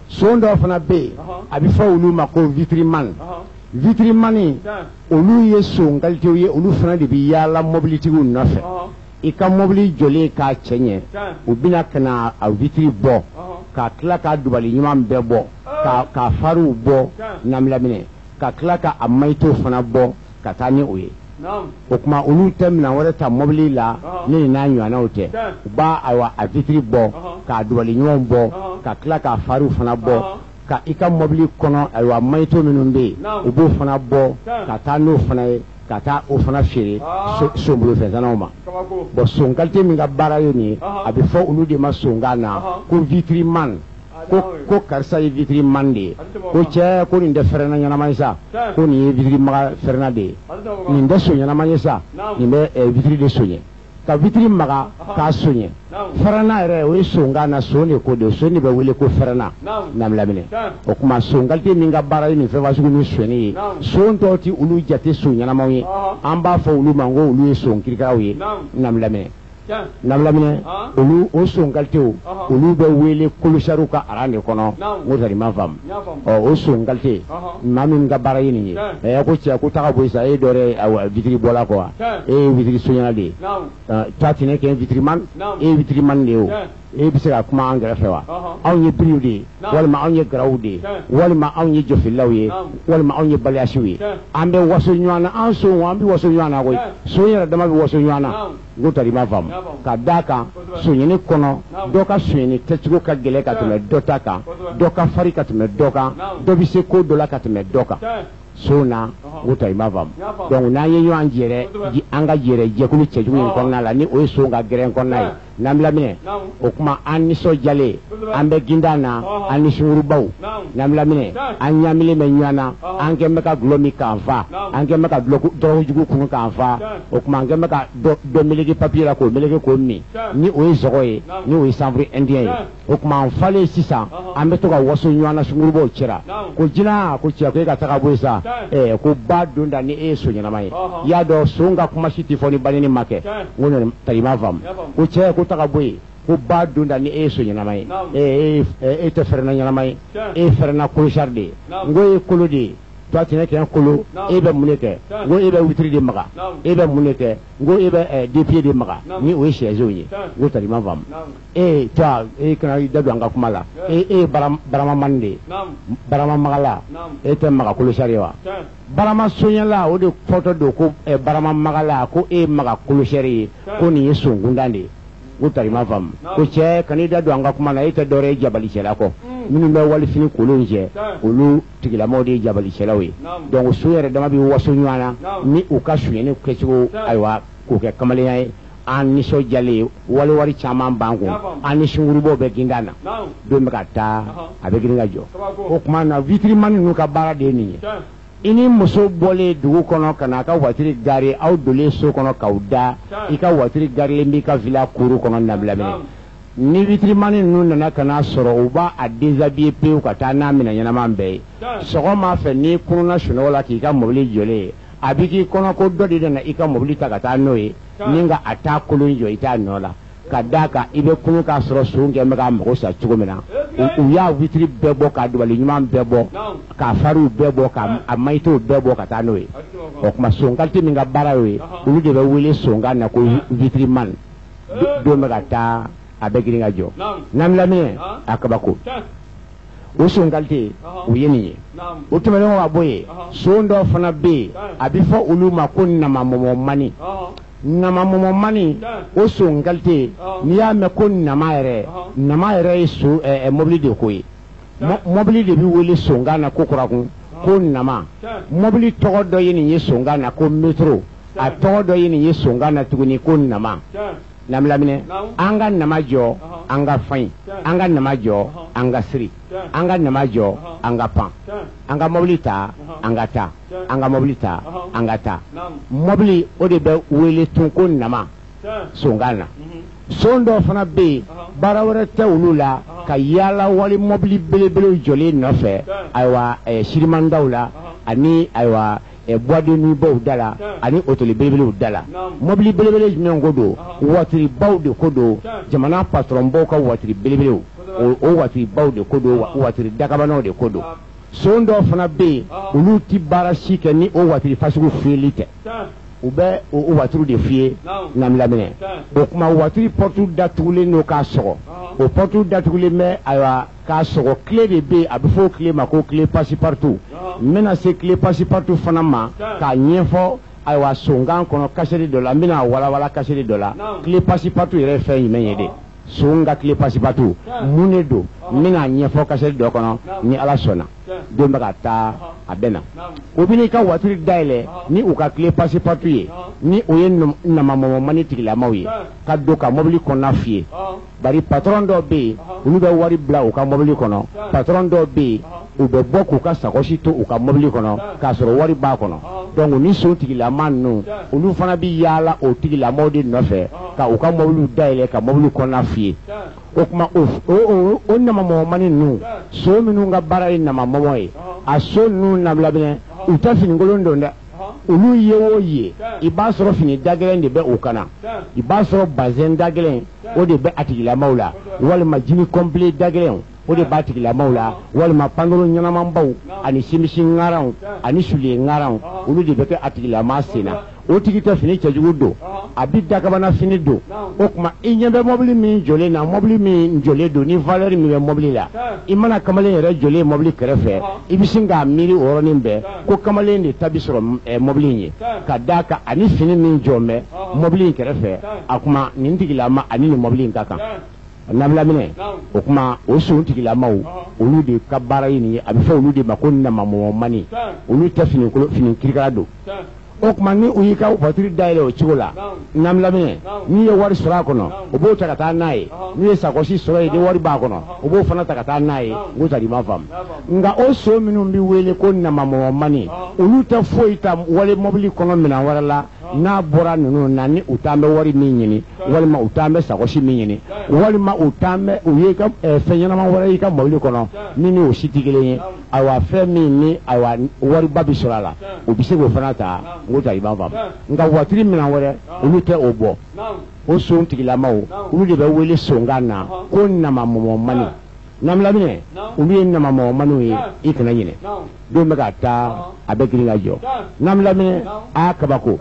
son dɔ fana bɛ yen a bɛ fɔ olu ma ko vitriman vitrimani olu ye son qualité ye olu fana de bi yala mobilitigiw nɔfɛ i ka mobili jɔlen k'a cɛ ɲɛ u bɛna ka na a vitri bɔ ka tila ka dubali ɲuman bɛɛ bɔ ka fariw bɔ namlamine ka tila ka a mayito fana bɔ ka taa ni o ye o tuma olu tɛ minɛn wɛrɛ ta mobili la ne ni n'a ɲɔgɔnnaw tɛ u b'a a vitri bɔ k'a dubali ɲuman bɔ ka tila k'a fariw fana bɔ ka i ka mobili kɔnɔ ayiwa mayito minnu bɛ yen u b'o fana bɔ ka taa n'o fana ye ka taa o fana feere sonbolofɛnsɛnnaw ma bon son qualité min ka baara ye nin ye a bɛ fɔ olu de ma songa na ko vitriman ko karisa ye vitriman de ye ko cɛ ko nin tɛ fɛrɛnna ɲɛnama ye sa ko nin ye vitrimaga fɛrɛnna de ye nin tɛ so ɲɛnama ye sa nin bɛ vitri de soɲɛ ka vitri maga k'a soɲɛ fɛrɛnna yɛrɛ o ye songa na son de ko de son de bɛ wele ko fɛrɛnna namlamine o tuma son qualité min ka baara ye nin fɛn fasugu ni sonyɛni ye son tɔw tɛ olu jate son ɲɛnamaw ye an b'a fɔ olu ma ko olu ye son kirikaraw ye namlamine namlamine olu o son qualité olu bɛ wele kolosariw ka aran de kɔnɔ n'o tɛ ma faamu o son qualité maa min ka baara ye nin ye ko cɛ ko taga bɔ sa e dɔ yɛrɛ vitiri bɔla kɔ wa e ye vitiri soɲɛna de ye toi tu n'es qu'un vitriman e ye vitriman de ye o e bɛ se ka kuma an kɛrɛfɛ wa anw ye biriw de ye walima anw ye garaw de ye walima anw ye jɔfililaw ye walima anw ye baliyasiw ye an bɛ waso ɲɔgɔn na an son an bɛ waso ɲɔgɔn na koyi son yɛrɛ dama bɛ waso ɲɔgɔn na n'o tɛ i ma faamu ka d'a kan sonyɛni kɔnɔ dɔ ka sonyɛni kɛcogo ka gɛlɛn ka tɛmɛ dɔ ta kan dɔ ka farin ka tɛmɛ dɔ kan dɔ bɛ se ko dɔ la ka tɛmɛ dɔ kan so na n'o tɛ i ma faamu donc n'an ye ɲɔgɔn jɛrɛ an ka jɛrɛ jɛkulu cɛjugu in kɔnɔna la ni o ye son ka gɛrɛn kɔnɔna ye n'an lamɛn o kuma an nisɔndiyalen an bɛ ginda na an ni sungurubaw n'an lamɛn an ɲaminen bɛ ɲɔgɔn na an kɛn bɛ ka gulɔ min k'an fa an kɛn bɛ ka dɔrɔgujugu kun k'an fa o kuma an kɛn bɛ ka dɔ meleke papiye la k'o meleke k'o min ni o ye zɔgɔ ye ni o ye sanfuru indiyɛn ye o kuma an falen sisan an bɛ to ka waso ɲɔgɔn na sungurubaw cɛla ko jina ko cɛ ko e ka taga bɔ yen sa ko ba don da ni e ye so ɲɛnama ye i y'a dɔn so ka kuma si tɛ fɔ ni banini ma kɛ n ko tari ma faamu ko cɛ ko taga bɔ yen ko ba don da ni e ye so ɲɛnama ye e tɛ fɛrɛna ɲɛnama ye e fɛrɛna kolosari de ye n ko e kolo de ye toi tu n'es qu'un colo e bɛ mun de kɛ n ko e bɛ witiri de maga e bɛ mun de kɛ n ko e bɛ dépied de maga ni o ye chaise ye n ko tari ma faamu toi e kana da don an ka kuma la e ye barama mani de ye barama magala e tɛ maga kolosari ye wa barama soɲɛla o de fɔtɔ don ko barama magala ko e maga kolosari ye ko nin ye sonkundan de ye ko tari ma faamu ko cɛ kan'i da don an ka kuma la e tɛ dɔwɛrɛ ye jabalicɛla kɔ minnu bɛ walifini kolon cɛ olu tigilamɔgɔw de ye jabalicɛlaw ye donc so yɛrɛ dama bɛ waso ɲɔgɔn na ni u ka sonyɛni kɛcogo ayiwa k'o kɛ kamalenya ye an nisɔndiyalen waliwari caman b'an kun an ni sungurubaw bɛ ginda na don bɛ ka taa a bɛ girin ka jɔ o tuma na witirimani ninnu ka baara de ye nin ye i ni muso bɔlen dugu kɔnɔ ka na a ka voiture gare aw donnen so kɔnɔ k'aw da i ka voiture garilen b'i ka villa cour kɔnɔ nabilaminɛ ni witirimani ninnu nana ka na sɔrɔ u b'a déshabiller pewu ka taa n'a minɛ ɲɛnama bɛɛ ye sɔgɔma fɛ n'i kununna sunɔgɔ la k'i ka mobili jɔlen ye a bɛ k'i kɔnɔ ko dɔ de nana i ka mobili ta ka taa n'o ye ni ka a t'a kolon jɔ i t'a nɔ la ka d'a kan i bɛ kunun k'a sɔrɔ so kɛn bɛ k'a mago sa cogo min na u y'a witiri bɛɛ bɔ k'a dabali ɲuman bɛɛ bɔ k'a fariw bɛɛ bɔ k'a mayitew bɛɛ bɔ ka taa n'o ye o tuma son qualité min ka baara y'o ye olu de bɛ wele sonkan na ko witirimani don bɛ ka taa a bɛ girin ka jɔ n'an lamɛn a kabako o son qualité o ye nin ye o tɛmɛnen ka bɔ yen son dɔ fana bɛ yen a bɛ fɔ olu ma ko namamɔmɔmani namamɔmɔmani o son qualité n'i y'a mɛn ko nama yɛrɛ ye so mobili de ko ye mobili de bɛ wele sonkan na ko kurakun ko nama mobili tɔgɔ dɔ ye nin ye sonkan na ko métro a tɔgɔ dɔ ye nin ye sonkan na tuguni ko nama lamlaminɛ an ka nama jɔ an ka fayin an ka nama jɔ an ka siri an ka nama jɔ an ka pan an ka mobili ta an ka taa an ka mobili ta an ka taa mobili o de bɛ wele tun ko nama sonkan na son dɔ fana bɛ yen baara wɛrɛ tɛ olu la ka yaala wali mobili belebelew jɔlen nɔfɛ ayiwa sirimandaw la ani ayiwa bois de nuit baw da la ani hôtel belebelew da la mobili belebele jumɛn ko don voiture baw de ko don jamana patron baw ka voiture belebelew o voiture baw de ko don voiture dakabanaw de ko don son dɔ fana bɛ yen olu ti baara si kɛ ni o voiture fasugu fiyɛli tɛ u bɛ o voiture de fiyɛ lamɛnɛ o kuma voiture porte datugulen don k'a sɔgɔ o porte datugulen bɛ ayiwa k'a sɔgɔ clé de bɛ yen a bɛ fɔ o clé ma ko clé passe partout n bɛna se clé passe partout fana ma k'a ɲɛfɔ ayiwa sonkan kɔnɔ kasɛri dɔ la n bɛna walawala kasɛri dɔ la clé passe partout yɛrɛ ye fɛn jumɛn ye de son ka clé passe partout mun de don n bɛna ɲɛfɔ kasɛri dɔ kɔnɔ ni ala sɔnna don bɛ ka taa a bɛ na o bɛ n'i ka voiture dayɛlɛ ni u ka clé passe partout ye ni o ye namamɔmɔmani tigilamaw ye ka don ka mobili kɔnɔna fiyɛ bari patron dɔw bɛ yen olu bɛ wari bila u ka mobili kɔnɔ patron dɔw bɛ yen u bɛ bɔ k'u ka sakosi to u ka mobili kɔnɔ k'a sɔrɔ wari b'a kɔnɔ donc ni so tigilama ninnu olu fana bɛ yaala o tigilamɔgɔw de nɔfɛ ka u ka mobiliw dayɛlɛ ka mobili kɔnɔna fiyɛ o tuma o namamɔmɔmani ninnu so minnu ka baara ye namamɔmɔ ye a so ninnu nabilabinɛ u tɛ finikolon don dɛ olu ye o ye i b'a sɔrɔ fini dagɛlɛn de bɛ u kana i b'a sɔrɔ bazɛn dagɛlɛn o de bɛ a tigilamaw la walima jini kɔnpile dagɛlɛn o de b'a tigilamaw la walima pantalon ɲɛnamanbaw ani simisi ŋaranw ani suliye ŋaranw olu de bɛ kɛ a tigilama sen na o tigi tɛ fini cɛjugu don a bi dakabana fini don o tuma i ɲɛ bɛ mobili min jɔlen na mobili min jɔlen don ni valeur min bɛ mobili la i mana kamalen yɛrɛ jɔlen mobili kɛrɛfɛ i bɛ sin k'a miiri o yɔrɔnin bɛɛ ko kamalen de ta bi sɔrɔ mobili in ye ka d'a kan ani fini min jɔn bɛ mobili in kɛrɛfɛ a kuma nin tigilama ani nin mobili in ka kan nabilaminɛ o kuma o son tigilamaw olu de ka baara ye nin ye a bɛ fɔ olu de ma ko namamɔmɔmani olu tɛ fini kirikara don o kuma ni u y'i ka voiture dayɛlɛ o cogo la namlamine n'i ye wari sɔrɔ a kɔnɔ o b'o ta ka taa n'a ye n'i ye sakosi sɔrɔ ye ni wari b'a kɔnɔ o b'o fana ta ka taa n'a ye n ko tari ma faamu nka o so minnu bɛ wele ko namamɔmani olu tɛ foyi ta wale mobili kɔnɔ minɛn wɛrɛ la n'a bɔra ninnu na ni u t'an bɛ wari min ɲini walima u t'an bɛ sakosi min ɲini walima u t'an bɛ u ye ka fɛn ɲɛnama wɛrɛ y'i ka mobili kɔnɔ min ni o si tɛ kelen ye ayiwa fɛn min ni ayiwa wariba bi sɔrɔ a la o bɛ se k'o fana ta n ko tari ma faamu nka voiture minɛn wɛrɛ olu tɛ o bɔ o son tigilamaw olu de bɛ wele sonkan na ko namamɔmani namlamine olu ye namamɔmaniw ye i kana ɲinɛ don bɛ ka taa a bɛ girin ka jɔ namlamine a kabako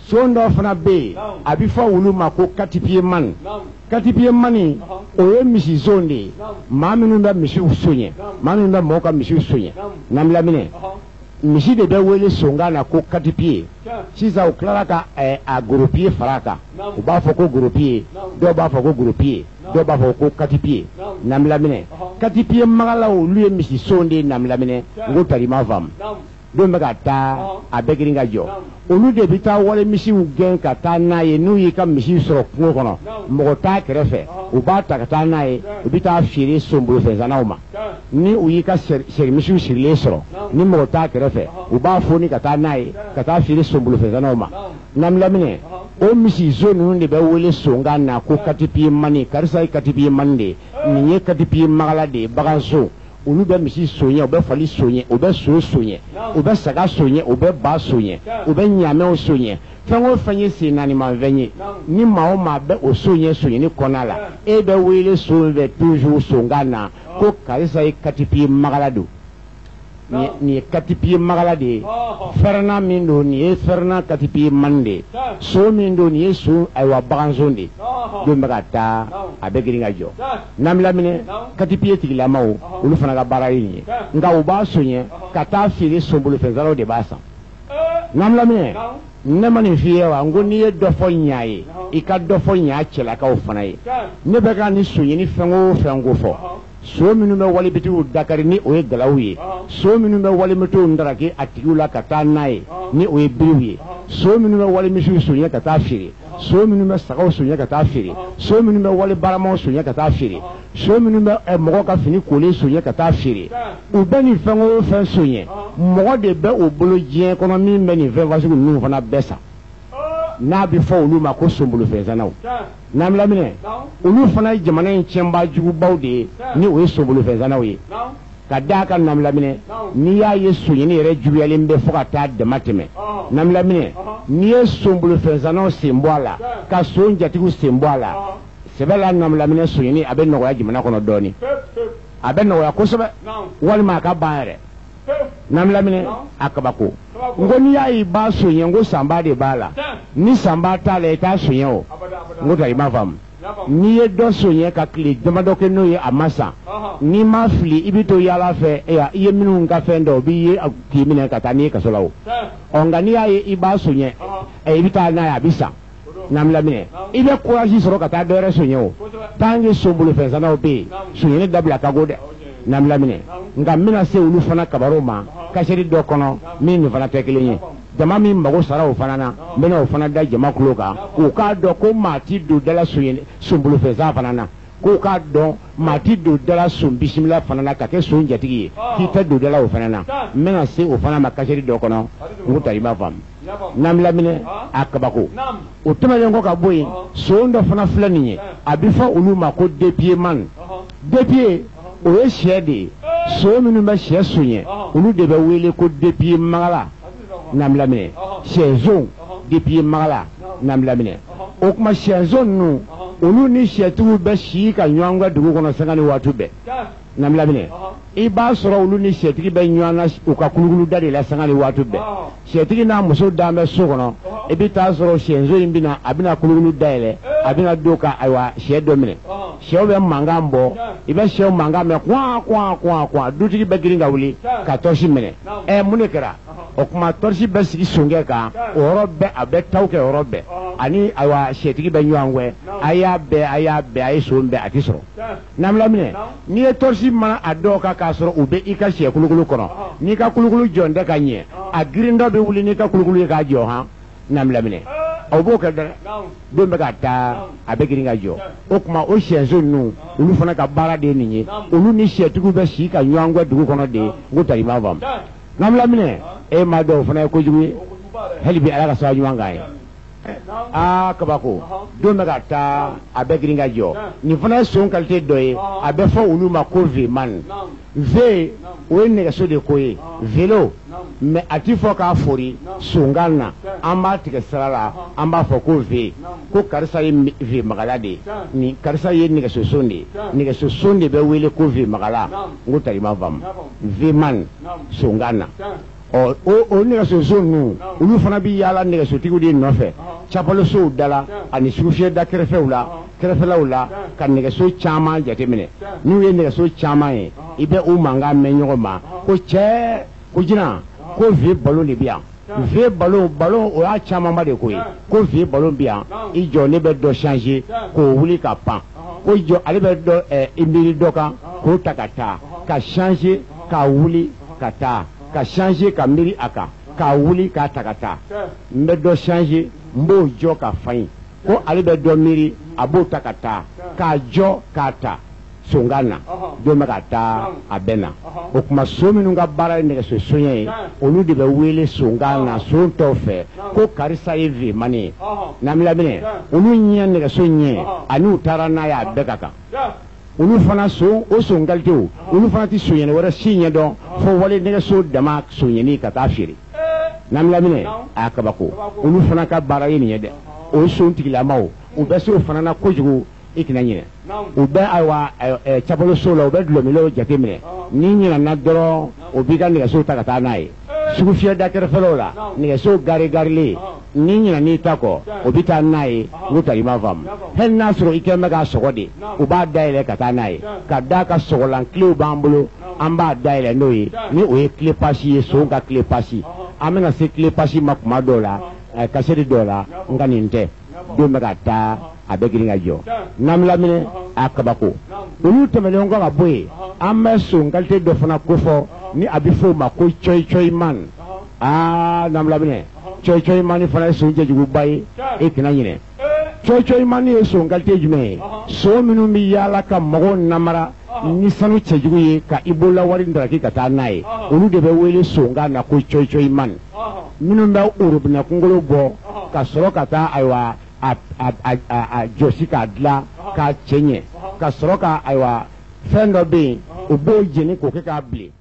son dɔ fana bɛ yen a bɛ fɔ olu ma ko katipiyemani katipiyemani o ye misi zon de ye maa minnu bɛ misiw soɲɛ maa minnu bɛ mɔgɔw ka misiw soɲɛ namlamine misi de bɛ wele sonkan na ko katipiye sisan u tilara ka a goropiye fara a kan u b'a fɔ ko goropiye dɔw b'a fɔ ko goropiye dɔw b'a fɔ ko katipiye namlamine katipiye magalaw olu ye misi son de ye namlamine n ko tari ma faamu don bɛ ka taa a bɛ girin ka jɔ olu de bɛ taa wale misiw gɛn ka taa n'a ye n'u y'i ka misiw sɔrɔ kungo kɔnɔ mɔgɔ t'a kɛrɛfɛ u b'a ta ka taa n'a ye u bɛ taa feere sonbolofɛnzanaw ma ni u y'i ka sɛrimisiw sirilen sɔrɔ ni mɔgɔ t'a kɛrɛfɛ u b'a foni ka taa n'a ye ka taa feere sonbolofɛnzanaw ma namlamine o misi zo ninnu de bɛ wele sonkan na ko katipiyemani karisa ye katipiyemani de ye nin ye katipiyemagala de ye baganso olu bɛ misi soɲɛ u bɛ fali soɲɛ u bɛ so soɲɛ u bɛ saga soɲɛ u bɛ ba soɲɛ u bɛ ɲamɛw soɲɛ fɛn o fɛn ye sen naanimafɛn ye ni maa o maa bɛ o soɲɛ soɲɛni kɔnɔna la e bɛ wele so fɛ toujours sonkan na ko karisa ye katipiye magala don nin ye katipiye magala de ye fɛrɛnna min don nin ye fɛrɛnna katipiye mani de ye so min don nin ye so ayiwa baganso de ye don bɛ ka taa a bɛ girin ka jɔ namlamine katipiye tigilamaw olu fana ka baara ye nin ye nka u b'a soɲɛ ka taa feere sonbolofɛnzalaw de b'a san namlamine ne ma nin f'i ye wa n ko n'i ye dɔ fɔ ɲa ye i ka dɔ fɔ ɲa cɛlakaw fana ye ne bɛ ka nin soɲɛni fɛn o fɛn ko fɔ so minnu bɛ walibitigiw dakari ni o ye galaw ye so minnu bɛ walimitigiw ndaraki a tigiw la ka taa n'a ye ni o ye biriw ye so minnu bɛ walimisiw soɲɛ ka taa feere so minnu bɛ sagaw soɲɛ ka taa feere so minnu bɛ wali baramaw soɲɛ ka taa feere so minnu bɛ mɔgɔ ka fini kolen soɲɛ ka taa feere u bɛ nin fɛn o fɛn soɲɛ mɔgɔ de bɛ o bolo diɲɛ kɔnɔ min bɛ nin fɛn fasugu ninnu fana bɛɛ san n'a bɛ fɔ olu ma ko sonbolofɛnzanaw namlamine olu fana ye jamana in tiɲɛba jugubaw de ye ni o ye sonbolofɛnzanaw ye ka d'a kan namlamine n'i y'a ye soɲɛni yɛrɛ juguyalen bɛ fo ka taa dama tɛmɛ namlamine n'i ye sonbolofɛnzanaw sen bɔ a la ka son jatigiw sen bɔ a la sɛbɛ la namlamine soɲɛni a bɛ nɔgɔya jamana kɔnɔ dɔɔnin a bɛ nɔgɔya kosɛbɛ walima a ka ban yɛrɛ namlamine a kabako n ko n'i y'a ye i b'a soɲɛ n ko sanba de b'a la ni sanba t'a la i t'a soɲɛ o n ko tari i m'a faamu n'i ye dɔ soɲɛ ka tile damadɔ kɛ n'o ye a ma san n'i ma fili i bɛ to yaala fɛ i ye minnu ka fɛn dɔ o b'i ye k'i minɛ ka taa n'i ye kaso la o nka n'i y'a ye i b'a soɲɛ i bɛ taa n'a ye a bɛ san namlamine i bɛ courage sɔrɔ ka taa dɔ wɛrɛ soɲɛ o tant que sonbolofɛnzanaw bɛ yen soɲɛni dabila ka go dɛ namlamine nka n bɛna se olu fana kabarow ma kasɛri dɔ kɔnɔ min nin fana tɛ kelen ye jama min mago sara o fana na n bɛna o fana da jama kulo kan u k'a dɔn ko maa ti don dala sonbolofɛnzan fana na k'u k'a dɔn maa ti don dala son bisimila fana na ka kɛ son jatigi ye k'i tɛ don dala o fana na n bɛna se o fana ma kasɛri dɔ kɔnɔ n ko tari i b'a faamu namlamine a kabako o tɛmɛnen kɔ ka bɔ yen son dɔ fana filɛ nin ye a bɛ fɔ olu ma ko depiyemani depiye o ye sɛ de ye so minnu bɛ sɛ soɲɛ olu de bɛ wele ko depiyemagala namlamine sɛzon depiyemagala namlamine o tuma sɛzon ninnu olu ni sɛtigiw bɛ si ka ɲɔgɔn ka dugu kɔnɔ sanga ni waati bɛɛ namlamine i b'a sɔrɔ olu ni sɛtigi bɛ ɲɔgɔn na u ka kulukulu da de la sanga ni waati bɛɛ sɛtigi n'a muso dan bɛ so kɔnɔ i bɛ taa sɔrɔ sɛnzo in bɛna a bɛna kulukulu dayɛlɛ a bɛna don ka ayiwa sɛ dɔ minɛ sɛw bɛ mankan bɔ i bɛ sɛw mankan mɛn kwan dutigi bɛ girin ka wuli ka tɔrisi minɛ mun de kɛra o tuma tɔrisi bɛ sigi sonkɛ kan o yɔrɔ bɛɛ a bɛ taw kɛ yɔrɔ bɛɛ ani awa shetigi be nyangwe aya be so be atisro namla mine ni e torsi mana adoka ka soro ube ika she kulukulu kono ni ka kulukulu jonde ka nye a grindo be wuli ni ka kulukulu ka jo ha namla mine obo ka dara do me ka ta abe giringa jo o kuma o shenzo nu ulu fana ka bara de ni ulu ni shetigu be shi ka nyangwe dugu kono de ngutari mavam namla mine e ma do fana ko juwi helbi ala ka sa nyanga kabako do me ka ta abe giringa jo ni fana son qualité doye abe fo ulu ma ko ve man ve o ne ga so de koye velo me ati fo ka fori sungana amba tige sarala amba fo ko ve ko karisa ye ve magala de ni karisa ye ne ga so sonde be wele ko ve magala ngutari mavam ve man sungana o ne ga so nu ulu fana bi yala ne ga so tigu de no fe chapalo so dala ani sufie da kerefeula kan ne ga so chama jate mine ni ye ne ga so chama e ibe o manga menyo ma ko che ko jina ko vie ballon de bien vie ballon o a chama ma de ko vie ballon bien i jo ne be do changer ko wuli ka pan ko jo ale be do imiri doka ko takata ka changer ka wuli ka ta ka changer ka miri aka ka wuli ka takata mbe do changer mbo jo ka fain ko ale be do miri abo takata ka jo ka ta sungana do me ka ta abena o kuma so minu ga bara ne so sonye olu de be wele sungana so to fe ko karisa evi mani namla bine olu nyen ne so nye ani utara na ya bekaka olu fana so o sungalti olu fana ti sonye ne wara sinye don fo wale ne so dama sonye ni ka ta firi namla bine akabako olu fana ka bara yi ne de o so ntigila mawo o be so fana na kojugu ikina nyine o be awa chapolo solo o be dlomilo jatemine ni nyina na doro o biga ne so takata nai sugu fie da kere felola ne so gari le ni nyina ni tako o bita nai ngutari mavam hen nasro ikema ga sogode o ba daile kata nai kada ka sogolan kleu bambulo amba daile noi ni o e kle pasi so ga kle pasi amena se kle pasi makuma dola kaseri dola nganinte do mega ta abegiringa jo namla mine akabako olu temele ngo ga boye amma so ngalte do fana kofo ni abifo mako choi man namla mine choi man fana so jeju bayi ekina nyine choi man e so ngalte jume so minu mi yala ka mago namara ni sanu cheju ye ka ibola wari ndaraki kata nai olu de be wele so ngana ko choi man minu ba urub na kungolo bo ka soro kata aiwa a josi ka dila ka chenye ka soro ka aiwa fendo be o bo jeni ko ke ka bli